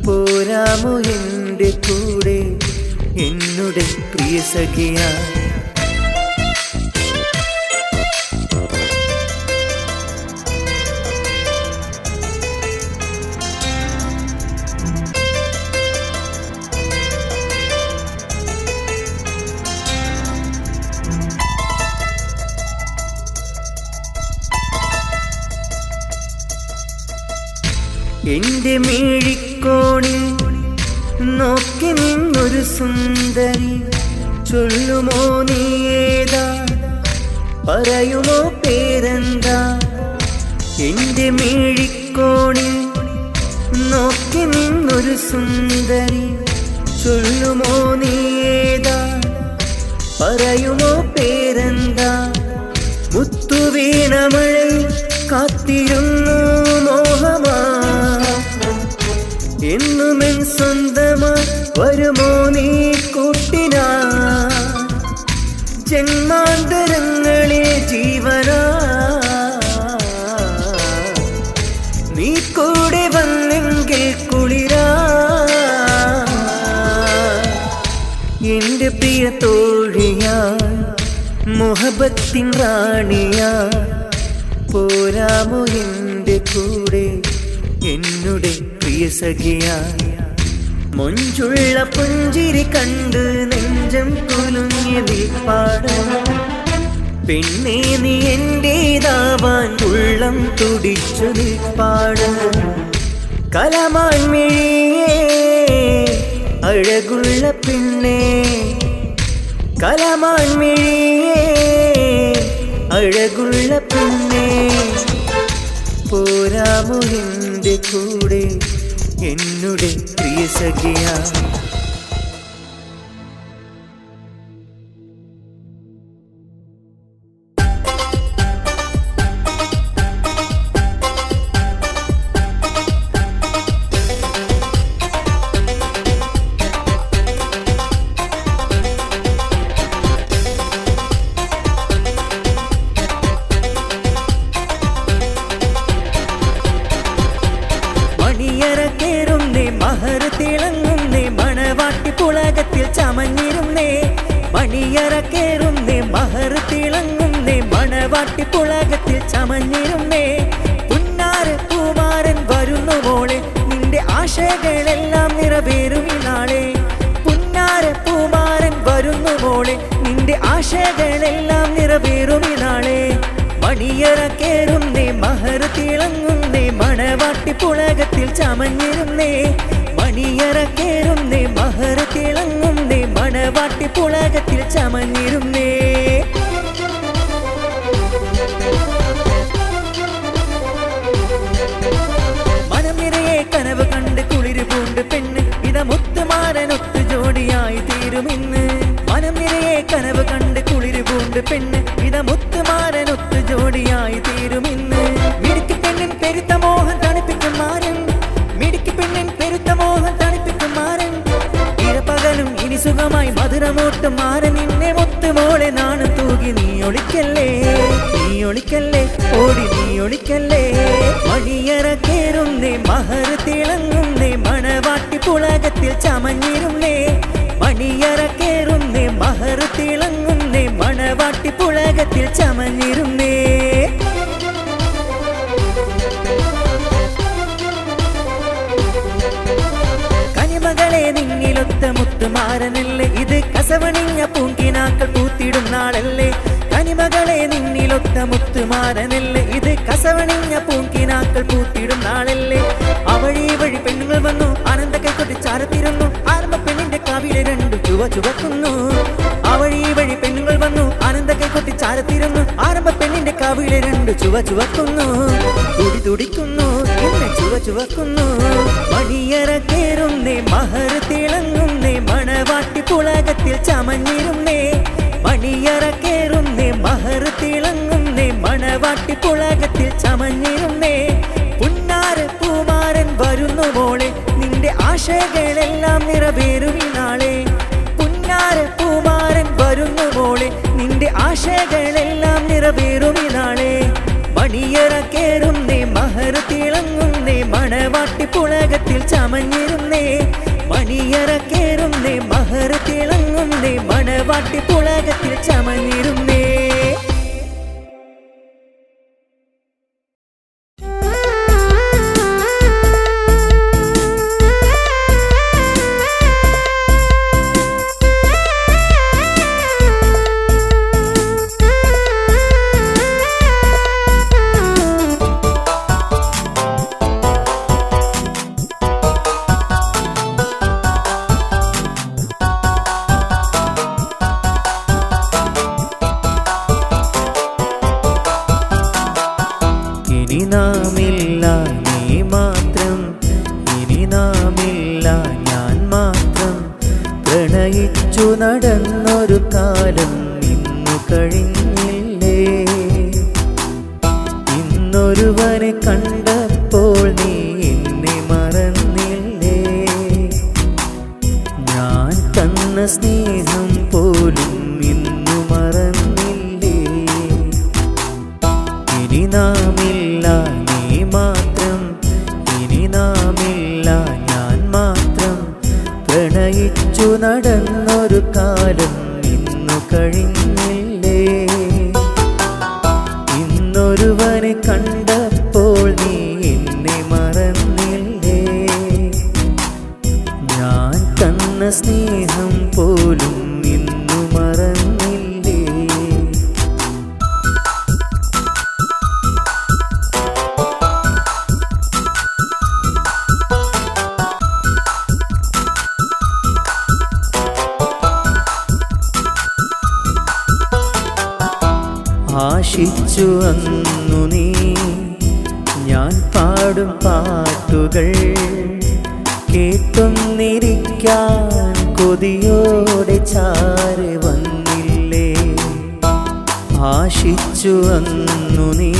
പോരാമോ എന്റെ കൂടെ എന്നുടെ പ്രിയ സഖിയാ എന്റെ മിഴിക്കോണിൽ നോക്കി നിന്നൊരു സുന്ദരി ചൊല്ലുമോ നീ ഏതാ പറയുമോ പേരെന്താ എന്റെ മിഴിക്കോണിൽ നോക്കി നിന്നൊരു സുന്ദരി ചൊല്ലുമോ നീ ഏതാ പറയുമോ പേരെന്താ മുത്തുവീണമഴയിൽ കാത്തിരുന്നു മോഹമാ എന്നുമെൻ സ്വന്തമായി വരുമോ നീ കൂട്ടിനാ ജന്മാന്തരങ്ങളിൽ ജീവനാ നീ കൂടെ വന്നെങ്കിൽ കുളിരാ എന്റെ പ്രിയ തോഴിയാ മുഹബത്തിൻ റാണിയാ പോരാമോ എന്റെ കൂടെ എന്നുടെ പ്രിയ സഖിയാ മൊഞ്ചുള്ള പുഞ്ചിരി കണ്ട് നെഞ്ചം കുലുങ്ങി നിൽപ്പാട് പെണ്ണേ നീ എന്റേതാവാൻ ഉള്ളം തുടിച്ചു നിൽപ്പാട് കലമാൻ മിഴിയേ അഴകുള്ള പെണ്ണേ കലമാൻ മിഴിയേ അഴകുള്ള പെണ്ണേ പോരാമോ എന്റെ കൂടെ എന്നുടെ പ്രിയ സഖിയാ മഹർ തിളങ്ങുന്നേ മണവാട്ടി പുളകത്തിൽ ചമഞ്ഞിരുന്നേ മണിയറ കേറുന്നേ മഹർ തിളങ്ങുന്നേ മണവാട്ടി പുളകത്തിൽ ചമഞ്ഞിരുന്നേ പുന്നാര പൂമാരൻ വരുന്നു മോളെ നിന്റെ ആശകളെല്ലാം നിറവേറും നാളെ പുന്നാര പൂമാരൻ വരുന്നു മോളെ നിന്റെ ആശകളെല്ലാം നിറവേറും നാളെ മണിയറ കേറുന്നേ മഹർ തിളങ്ങുന്നേ മണവാട്ടി മണവാട്ടിപ്പുളകത്തിൽ ചമഞ്ഞിരുന്നേ മണിയറ കേറുന്നേ മഹർ തിളങ്ങുന്നേ മണവാട്ടിപ്പുളകത്തിൽ ചമഞ്ഞിരുന്നേ മനം നിറയെ കനവ് കണ്ട് കുളിര് പൂണ്ട് പെണ്ണ് ഇത മുത്തുമാരനൊത്തു ജോഡിയായി തീരുമിന്ന് മനം നിറയെ കനവ് കണ്ട് കുളിര് പൂണ്ട് പെണ്ണ് ഇത മുത്തുമാരനൊത്തു ജോഡിയായി തീരുമിന്ന് മിടുക്കി പെണ്ണിൻ പെരുത്ത മോഹം തണുപ്പിക്കും മാരൻ മിടുക്കി പെണ്ണിൻ പെരുത്ത മോഹം തണുപ്പിക്കും മാരൻ ഇരപകലും ഇനി സുഖമായി മധുരമോട്ടും മാരൻ നിന്നെ മുത്തുമോളെ നാണം തൂകി നീ ഒളിക്കല്ലേ ഓടി നീ ഒളിക്കല്ലേ മണിയറ കേറുന്നേ മഹർ തിളങ്ങുന്നേ മണവാട്ടിപ്പുളകത്തിൽ ചമഞ്ഞിരുന്നേ മണിയറ കേറുന്നേ മഹർ തിളങ്ങുന്നേ മണവാട്ടിപ്പുളകത്തിൽ ചമഞ്ഞിരുന്നേ കനിമകളെ നിന്നിലൊത്ത മുത്തുമാരനല്ലേ ഇത് കസവണിഞ്ഞ പൂങ്കിനാക്കൾ പൂത്തിടും നാളല്ലേ കനിമകളെ നിന്നിലൊത്ത മുത്തുമാരനല്ലേ ഇത് കസവണിഞ്ഞ പൂങ്കിനാക്കൾ പൂത്തിടും നാളല്ലേ അവഴി വഴി പെണ്ണുങ്ങൾ വന്നു ആനന്ദ കൈക്കൊട്ടി ചാരത്തിരുന്നു ആരംഭ പെണ്ണിന്റെ കാവിലെ രണ്ടു ചുവക്കുന്നു അവഴി വഴി പെണ്ണുങ്ങൾ വന്നു ആനന്ദ കൈക്കൊട്ടി ചാരത്തിരുന്നു ആരംഭ പെണ്ണിന്റെ കാവിലെ രണ്ടു ചുവക്കുന്നു തുടിക്കുന്നു എന്നെ ചുവക്കുന്നു മണിയറ കേറുന്നേ മഹർ തിളങ്ങുന്നേ മണവാട്ടിപ്പുളകത്തിൽ ചമഞ്ഞിരുന്നേ മണിയറ കേറുന്നേ മഹർ തിളങ്ങുന്നേ മണവാട്ടിപ്പുളകത്തിൽ ചമഞ്ഞിരുന്നേ പുന്നാര പൂമാരൻ വരുന്നു മോളെ നിന്റെ ആശകളെല്ലാം നിറവേറും നാളെ പുന്നാര പൂമാരൻ വരുന്നു മോളെ നിന്റെ ആശകളെല്ലാം നിറവേറും നാളെ മണിയറ കേറുന്നേ മഹർ തിളങ്ങുന്നേ മണവാട്ടിപ്പുളകത്തിൽ ചമഞ്ഞിരുന്നേ മണിയറ കേറുന്നേ മഹർ തിളങ്ങുന്നേ മണവാട്ടിപ്പുളകത്തിൽ ചമഞ്ഞിരുന്നേ ഇനി നാമില്ല നീ മാത്രം ഇനി നാമില്ല ഞാൻ മാത്രം പ്രണയിച്ചു നടന്നൊരു കാലം ഇന്നു കഴിഞ്ഞില്ലേ ഇന്നൊരുവനെ കണ്ടപ്പോൾ നീ എന്നെ മറന്നില്ലേ ഞാൻ തന്ന സ്നേഹം പോലും ഇന്നു മറന്നില്ലേ ഇനി നാമില്ല നീ മാത്രം ഇനി നാമില്ല ഞാൻ മാത്രം പ്രണയിച്ചു നടന്നൊരു കാലം ഇന്നു കഴിഞ്ഞില്ലേ ഇന്നൊരുവനെ കണ്ടപ്പോൾ നീ എന്നെ മറന്നില്ലേ ഞാൻ തന്ന സ്നേഹം പോലും ഇന്നു മറന്നില്ലേ ആശിച്ചു അന്നു നീ ഞാൻ പാടും പാട്ടുകൾ കേട്ടൊന്നിരിക്കാൻ കൊതിയോടെ ചാരി വന്നില്ലേ ആശിച്ചു അന്നു നീ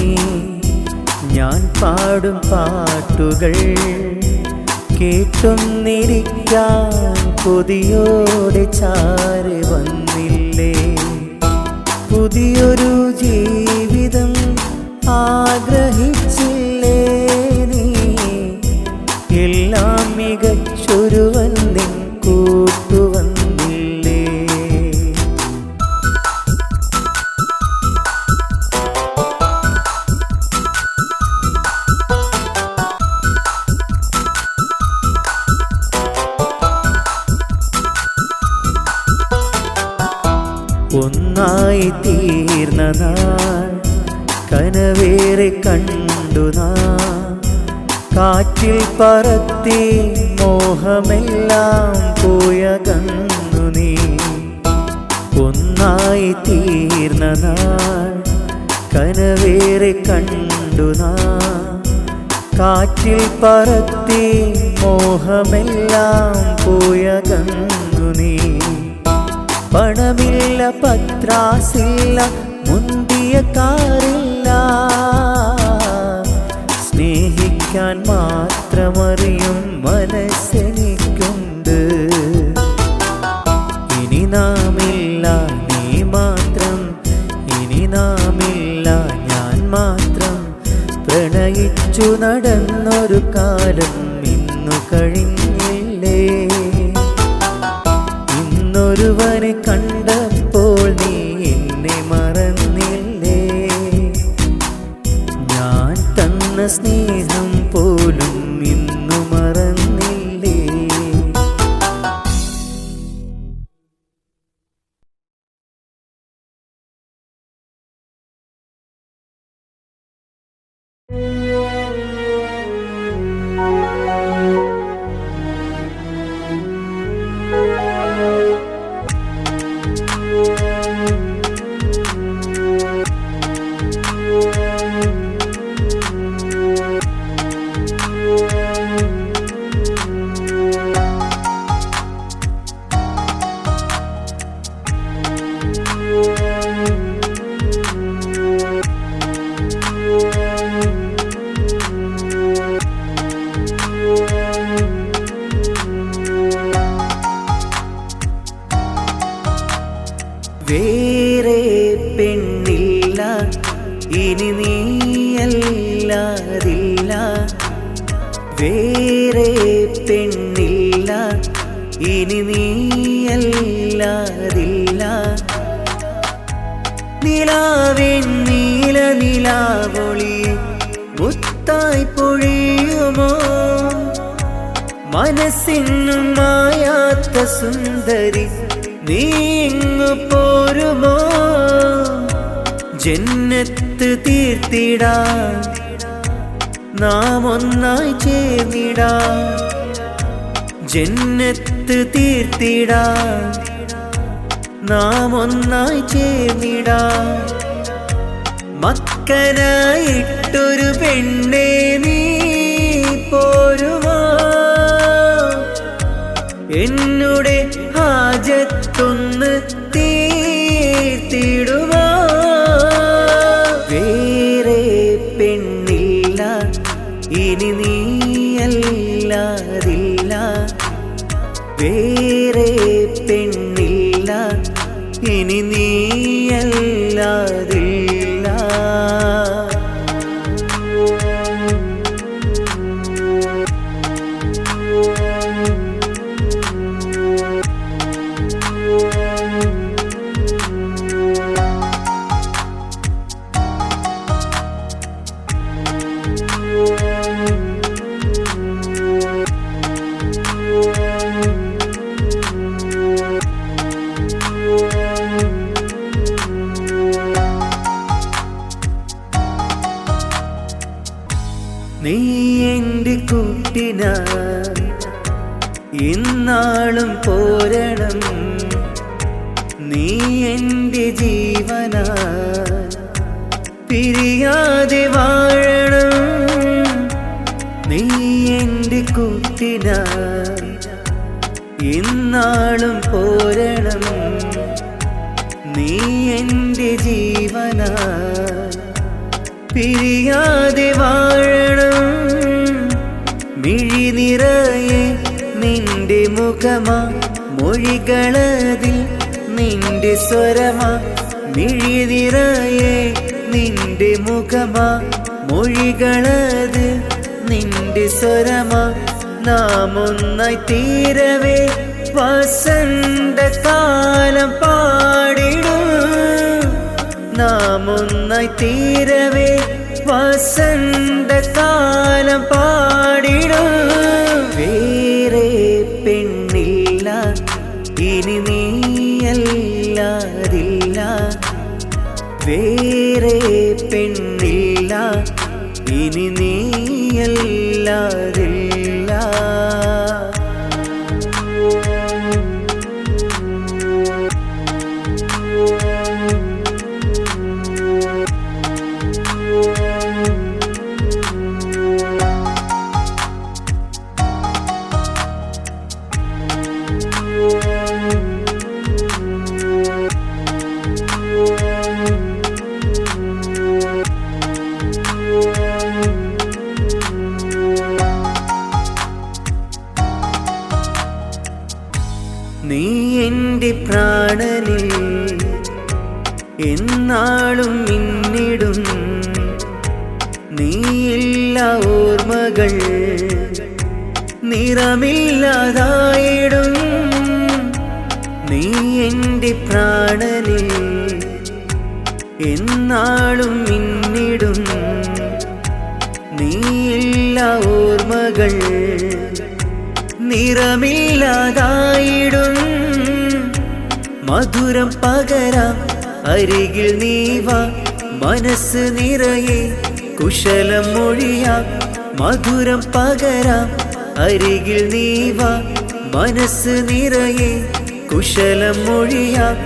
ഞാൻ പാടും പാട്ടുകൾ കേട്ടൊന്നിരിക്കാൻ കൊതിയോടെ ചാരി വന്നില്ലേ പുതിയൊരു ജീവിതം ആഗ്രഹിച്ചില്ലേ നീ എല്ലാം മികച്ചൊരുവൻ നിൻ കൂട്ടുവന്നില്ലേ ഒന്നായി തീർന്ന നാൾ കനവേറെ കണ്ടു നാം കാറ്റിൽ പറത്തി മോഹമെല്ലാം പോയകന്നു നീ ഒന്നായി തീർന്ന നാൾ കനവേറെ കണ്ടു നാം കാറ്റിൽ പറത്തി മോഹമെല്ലാം പോയകന്നു നീ പണമില്ല പത്രാസില്ല മുന്തിയ കാറില്ല സ്നേഹിക്കാൻ മാത്രമറിയും മനസ്സെനിക്കുണ്ട് ഇനി നാമില്ല നീ മാത്രം ഇനി നാമില്ല ഞാൻ മാത്രം പ്രണയിച്ചു നടന്നൊരു കാലം ഇന്നു കഴിഞ്ഞില്ലേ ഇന്നൊരുവനെ കണ്ടപ്പോൾ നീ എന്നെ മറന്നില്ലേ ഞാൻ തന്ന സ്നേഹം പോലും ഇന്നു മറന്നില്ലേ വേറെ പെണ്ണില്ല ഇനി നീയല്ലാതില്ല വേറെ പെണ്ണില്ല ഇനി നീയല്ലാതില്ല നിലാവിൻ നീല നിലാവൊളി മുത്തായി പൊഴിയുമോ മനസ്സിനും മായാത്ത സുന്ദരി നീ ഇങ്ങു പോരുമോ ജന്നത്ത് തീർത്തിടാൻ നാം ഒന്നായി ചേർന്നിടാം ജന്നത്ത് തീർത്തിടാൻ നാം ഒന്നായി ചേർന്നിടാം മക്കനായിട്ടൊരു പെണ്ണെ നീ പോരുമോ എന്നുടെ ഹാജത്തൊന്ന് തീർത്തിടുമോ വേറെ പെണ്ണില്ല ഇനി നീയല്ലാതില്ല വേറെ പെണ്ണില്ല ഇനി നീയല്ലാതില്ല നീ എൻ്റെ കൂട്ടിനായി ഇന്നാളും പോരണം നീ എൻ്റെ ജീവനായി പിരിയാതെ വാഴണം നീ എൻ്റെ കൂട്ടിനായി ഇന്നാളും പോരണം നീ എൻ്റെ ജീവനായി പിരിയാതെ വാഴണം മിഴി നിറയെ നിന്റെ മുഖമാ മൊഴികളതിൽ നിന്റെ സ്വരമാ മിഴി നിറയെ നിന്റെ മുഖമാ മൊഴികളത് നിന്റെ സ്വരമാ നാം ഒന്നായി തീരവേ വസന്തകാലം പാടിടും നാം ഒന്നായി തീരവേ വസന്തകാലം പാടിടും വേറെ പെണ്ണില്ല ഇനി നീയല്ലാതില്ല വേറെ പെണ്ണില്ല ഇനി നീയല്ല നീ എൻ്റെ പ്രാണനിൽ എന്നാളും മിന്നിടും, നീയില്ല ഓർമ്മകൾ നിറമില്ലാതായിടും. നീ എൻ്റെ പ്രാണനിൽ എന്നാളും മിന്നിടും, നീയില്ല ഓർമ്മകൾ നിറമില്ലാതായിടും. മധുരം പകരാം അരികിൽ നീ വാ, മനസ്സ് നിറയെ കുശലം മൊഴിയാം. മധുരം പകരാം അരികിൽ നീ വാ, മനസ്സ് നിറയെ കുശലം മൊഴിയാം.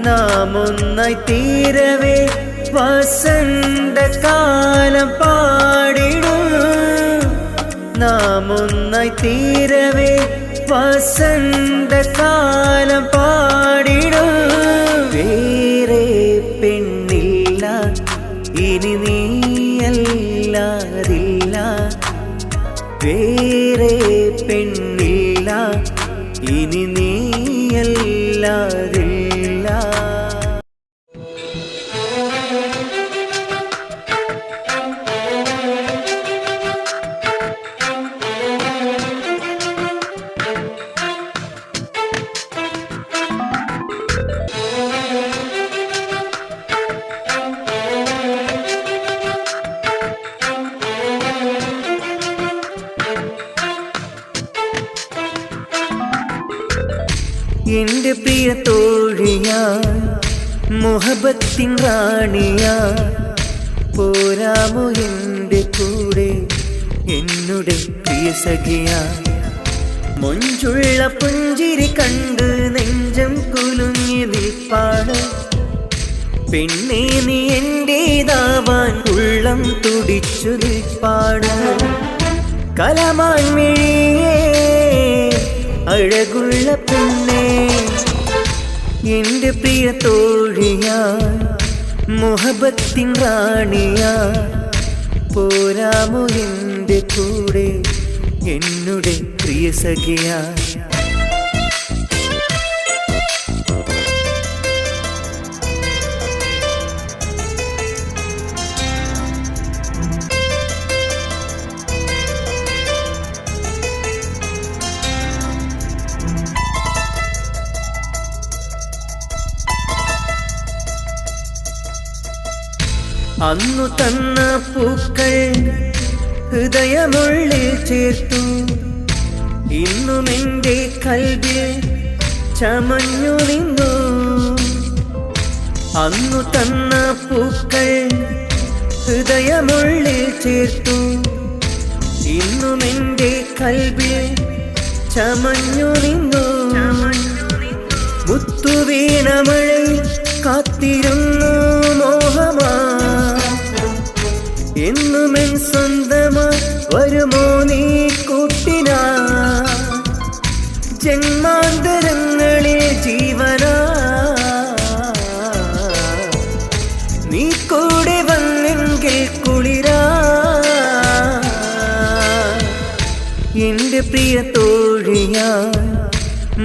നാം ഒന്നായി തീരവേ വസന്തകാലം പാടിടും. നാം ഒന്നായി തീരവേ വസന്തകാലം പാടിടും. വേറെ പെണ്ണില്ല ഇനി നീയല്ലാതില്ല, വേറെ പെണ്ണില്ല ഇനി നീയല്ലാതില്ല. എന്റെ പ്രിയ തോഴിയാ, മുഹബത്തിൻ റാണിയാ, പോരാമോ എന്റെ കൂടെ എന്നുടെ പ്രിയ സഖിയാ. മൊഞ്ചുള്ള പുഞ്ചിരി കണ്ട് നെഞ്ചം കുലുങ്ങി നിൽപ്പാണ് പെണ്ണേ, നീ എന്റേതാവാൻ ഉള്ളം തുടിച്ചു നിൽപ്പാണ്. കലമാൻ മിഴിയേ അഴകുള്ള പെണ്ണേ, എന്റെ പ്രിയ തോഴിയാ, മുഹബത്തിൻ റാണിയാ, പോരാമോ എന്റെ കൂടെ എന്നുടെ പ്രിയ സഖിയാ. അന്നു തന്ന പൂക്കൾ ഹൃദയമുള്ളിൽ ചേർത്തു, ഇന്നും എൻ്റെ കൽവിൽ ചമഞ്ഞു നിന്നു. അന്നു തന്ന പൂക്കൾ ഹൃദയമുള്ളിൽ ചേർത്തു, ഇന്നും എൻ്റെ കൽവിൽ ചമഞ്ഞു നിന്നു. മുത്തുവീണ മഴയിൽ കാത്തിരുന്നു മോഹമാ, എന്നുമെൻ സ്വന്തമാ വരുമോ നീ കൂട്ടിനാ. ജന്മാന്തരങ്ങളിൽ ജീവനാ നീ കൂടെ വന്നെങ്കിൽ കുളിരാ. എന്റെ പ്രിയ തോഴിയാ,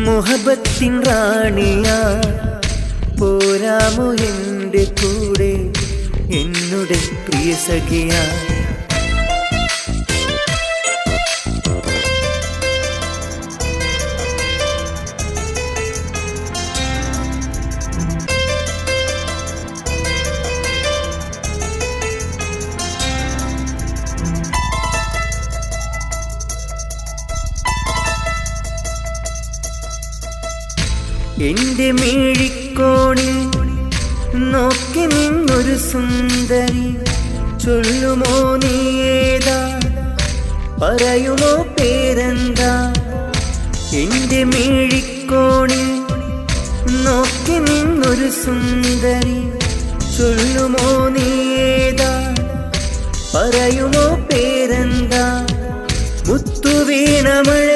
മുഹബത്തിൻ റാണിയാ, പോരാമോ എന്റെ കൂടെ എന്നുടെ പ്രിയ സഖിയാ. എന്റെ മിഴിക്കോണിൽ നോക്കി നിന്നൊരു സുന്ദരി, ചൊല്ലുമോ നീ ഏതാ പറയുമോ പേരെന്താ എന്റെ മിഴിക്കോണിൽ നോക്കി നിന്നൊരു സുന്ദരി ചൊല്ലുമോ നീയേതാ പറയുമോ പേരെന്താ മുത്തുവീണമഴ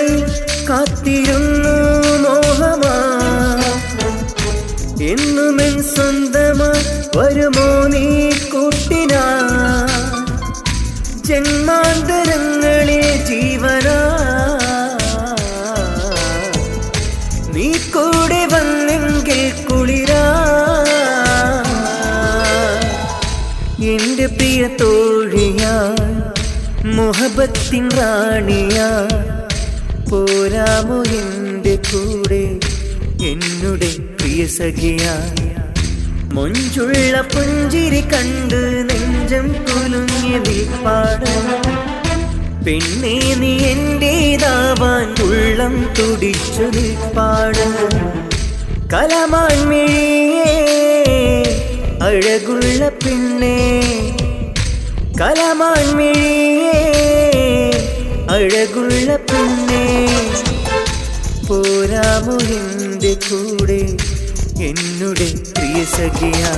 കാത്തിരുന്നു മോഹമാ എന്നുമെൻ സ്വന്തമാ വരുമോ നീ കൂട്ടിനാ ജന്മാന്തരങ്ങളിൽ ജീവനാ നീ കൂടെ വന്നെങ്കിൽ കുളിരാ എന്റെ പ്രിയ തോഴിയാ മുഹബത്തിൻ റാണിയാ പോരാമോ എന്റെ കൂടെ എന്നുടെ പ്രിയ സഖിയാ മൊഞ്ചുള്ള പുഞ്ചിരി കണ്ട് നെഞ്ചം കുലുങ്ങിയ നിൽപ്പാട് പെണ്ണേ നീ എന്റേതാവാൻ ഉള്ളം തുടിച്ചു നിൽപ്പാട് കലമാൻ മിഴിയേ അഴകുള്ള പെണ്ണേ കലമാൻ മിഴിയേ അഴകുള്ള പെണ്ണേ പോരാമോ എന്റെ കൂടെ എന്നുടെ പ്രിയ സഖിയാ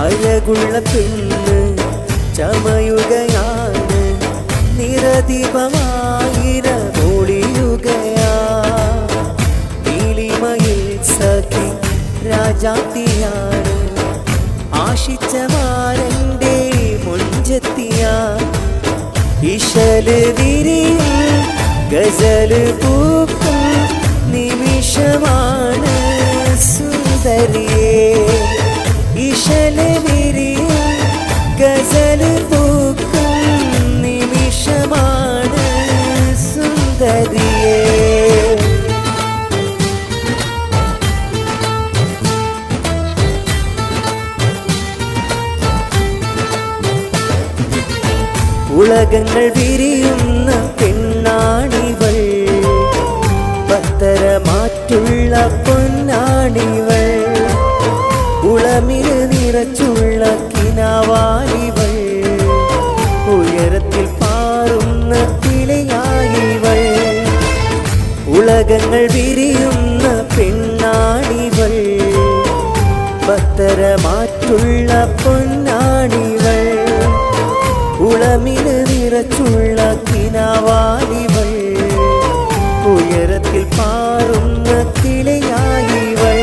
അഴകുള്ള പെണ്ണ് ചമയുകയാണ് നിറദീപമായിരമൊളിയുകയാ നീലിമയിൽ സഖി രാജാത്തിയാണ് ആശിച്ച മാരന്റെ മുഞ്ചെത്തിയാ ഇശല് വിരിയും ഗസല് പൂക്കും നിമിഷമാണ് സുന്ദരിയേ ഇശല് വിരിയും ഗസല് പൂക്കും നിമിഷമാണ് സുന്ദരിയേ ഉലകങ്ങൾ വിരിയുന്ന പെണ്ണാണിവൾ പത്തര മാറ്റുള്ള പൊന്നാണിവൾ ഉളമില് നിറച്ചുള്ള കിനാവാലിവൾ ഉയരത്തിൽ പാറുന്ന കിളിയായിവൾ ഉലകങ്ങൾ വിരിയുന്ന പെണ്ണാണിവൾ പത്തര മാറ്റുള്ള പൊന്നാണിവൾ ഉളമില് നിറച്ചുള്ള കിനാവാലിവൾ ഉയരത്തിൽ പാറുന്ന കിളിയായിവൾ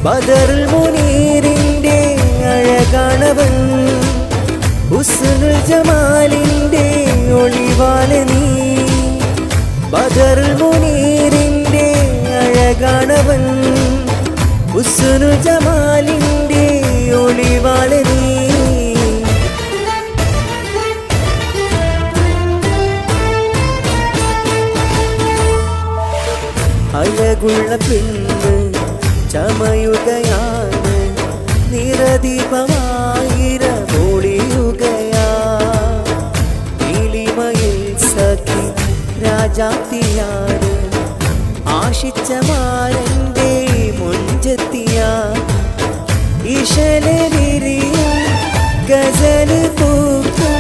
ബദറുൽ മുനീറിന്റെ അഴകാണവൻ ഹുസ്നുൽ ജമാലിന്റെ ഒളിവാല നീ ബദറുൽ മുനീറിന്റെ അഴകാണവൻ ഹുസ്നുൽ ജമാലിന്റെ ഒളിവാല നീ അഴകുള്ള പെണ്ണ് ചമയുകയാണ് നിറദീപമായിരമൊളിയുകയാ നീലിമയിൽ സഖി രാജാത്തിയാണ് ആശിച്ച മാരന്റെ മുഞ്ചെത്തിയാ ഇശല് വിരിയും ഗസല് പൂക്കും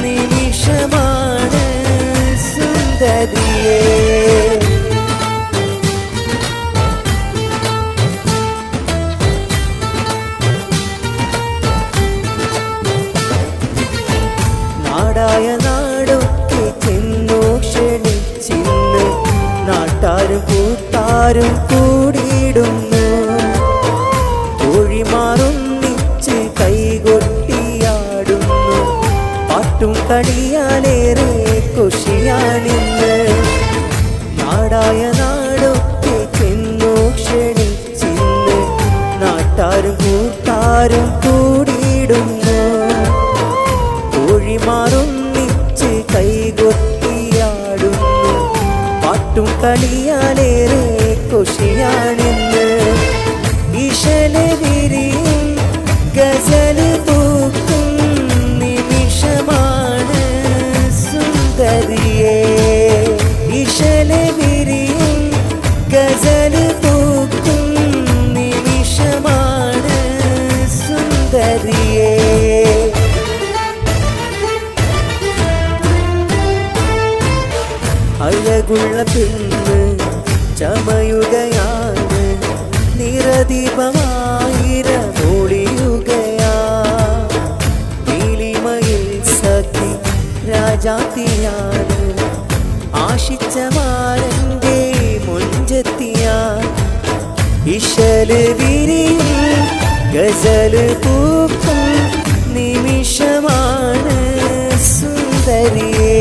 നിമിഷമാണ് സുന്ദരിയേ നാടൊക്കെ ചെന്നു ക്ഷണിച്ചിന്ന് നാട്ടാരും കൂട്ടാരും കൂടിയിടുന്നു തൊഴിമാറൊന്നിച്ച് കൈകൊട്ടിയാടുന്നു പാട്ടും കളിയാലേറെ ഖുഷിയാണിന്ന് നാടായ നാടൊക്കെ ക്ഷണിച്ചിന്ന് നാട്ടാരും കൂട്ടാരും കൂടിയിടുന്നു കോഴിമാറൊന്നിച്ച് കൈകൊട്ടിയാടുന്നു പാട്ടും കളിയാലേറെ കൊഷിയാണെന്ന് ഇശല് വിരിയും ഗസല് പൂക്കും നിമിഷമാണ് സുന്ദരിയേ ഇശല് വിരിയും ഗസല് പൂക്കും നിമിഷമാണ് സുന്ദരിയേ അഴകുള്ള പെണ്ണ് ചമയുകയാണ് നിറദീപമായിരമൊളിയുകയാ നീലിമയിൽ സഖി രാജാത്തിയാണ് ആശിച്ച മാരന്റെ മുഞ്ചെത്തിയ ഇശല് വിരിയും ഗസല് പൂക്കും നിമിഷമാണ് സുന്ദരിയേ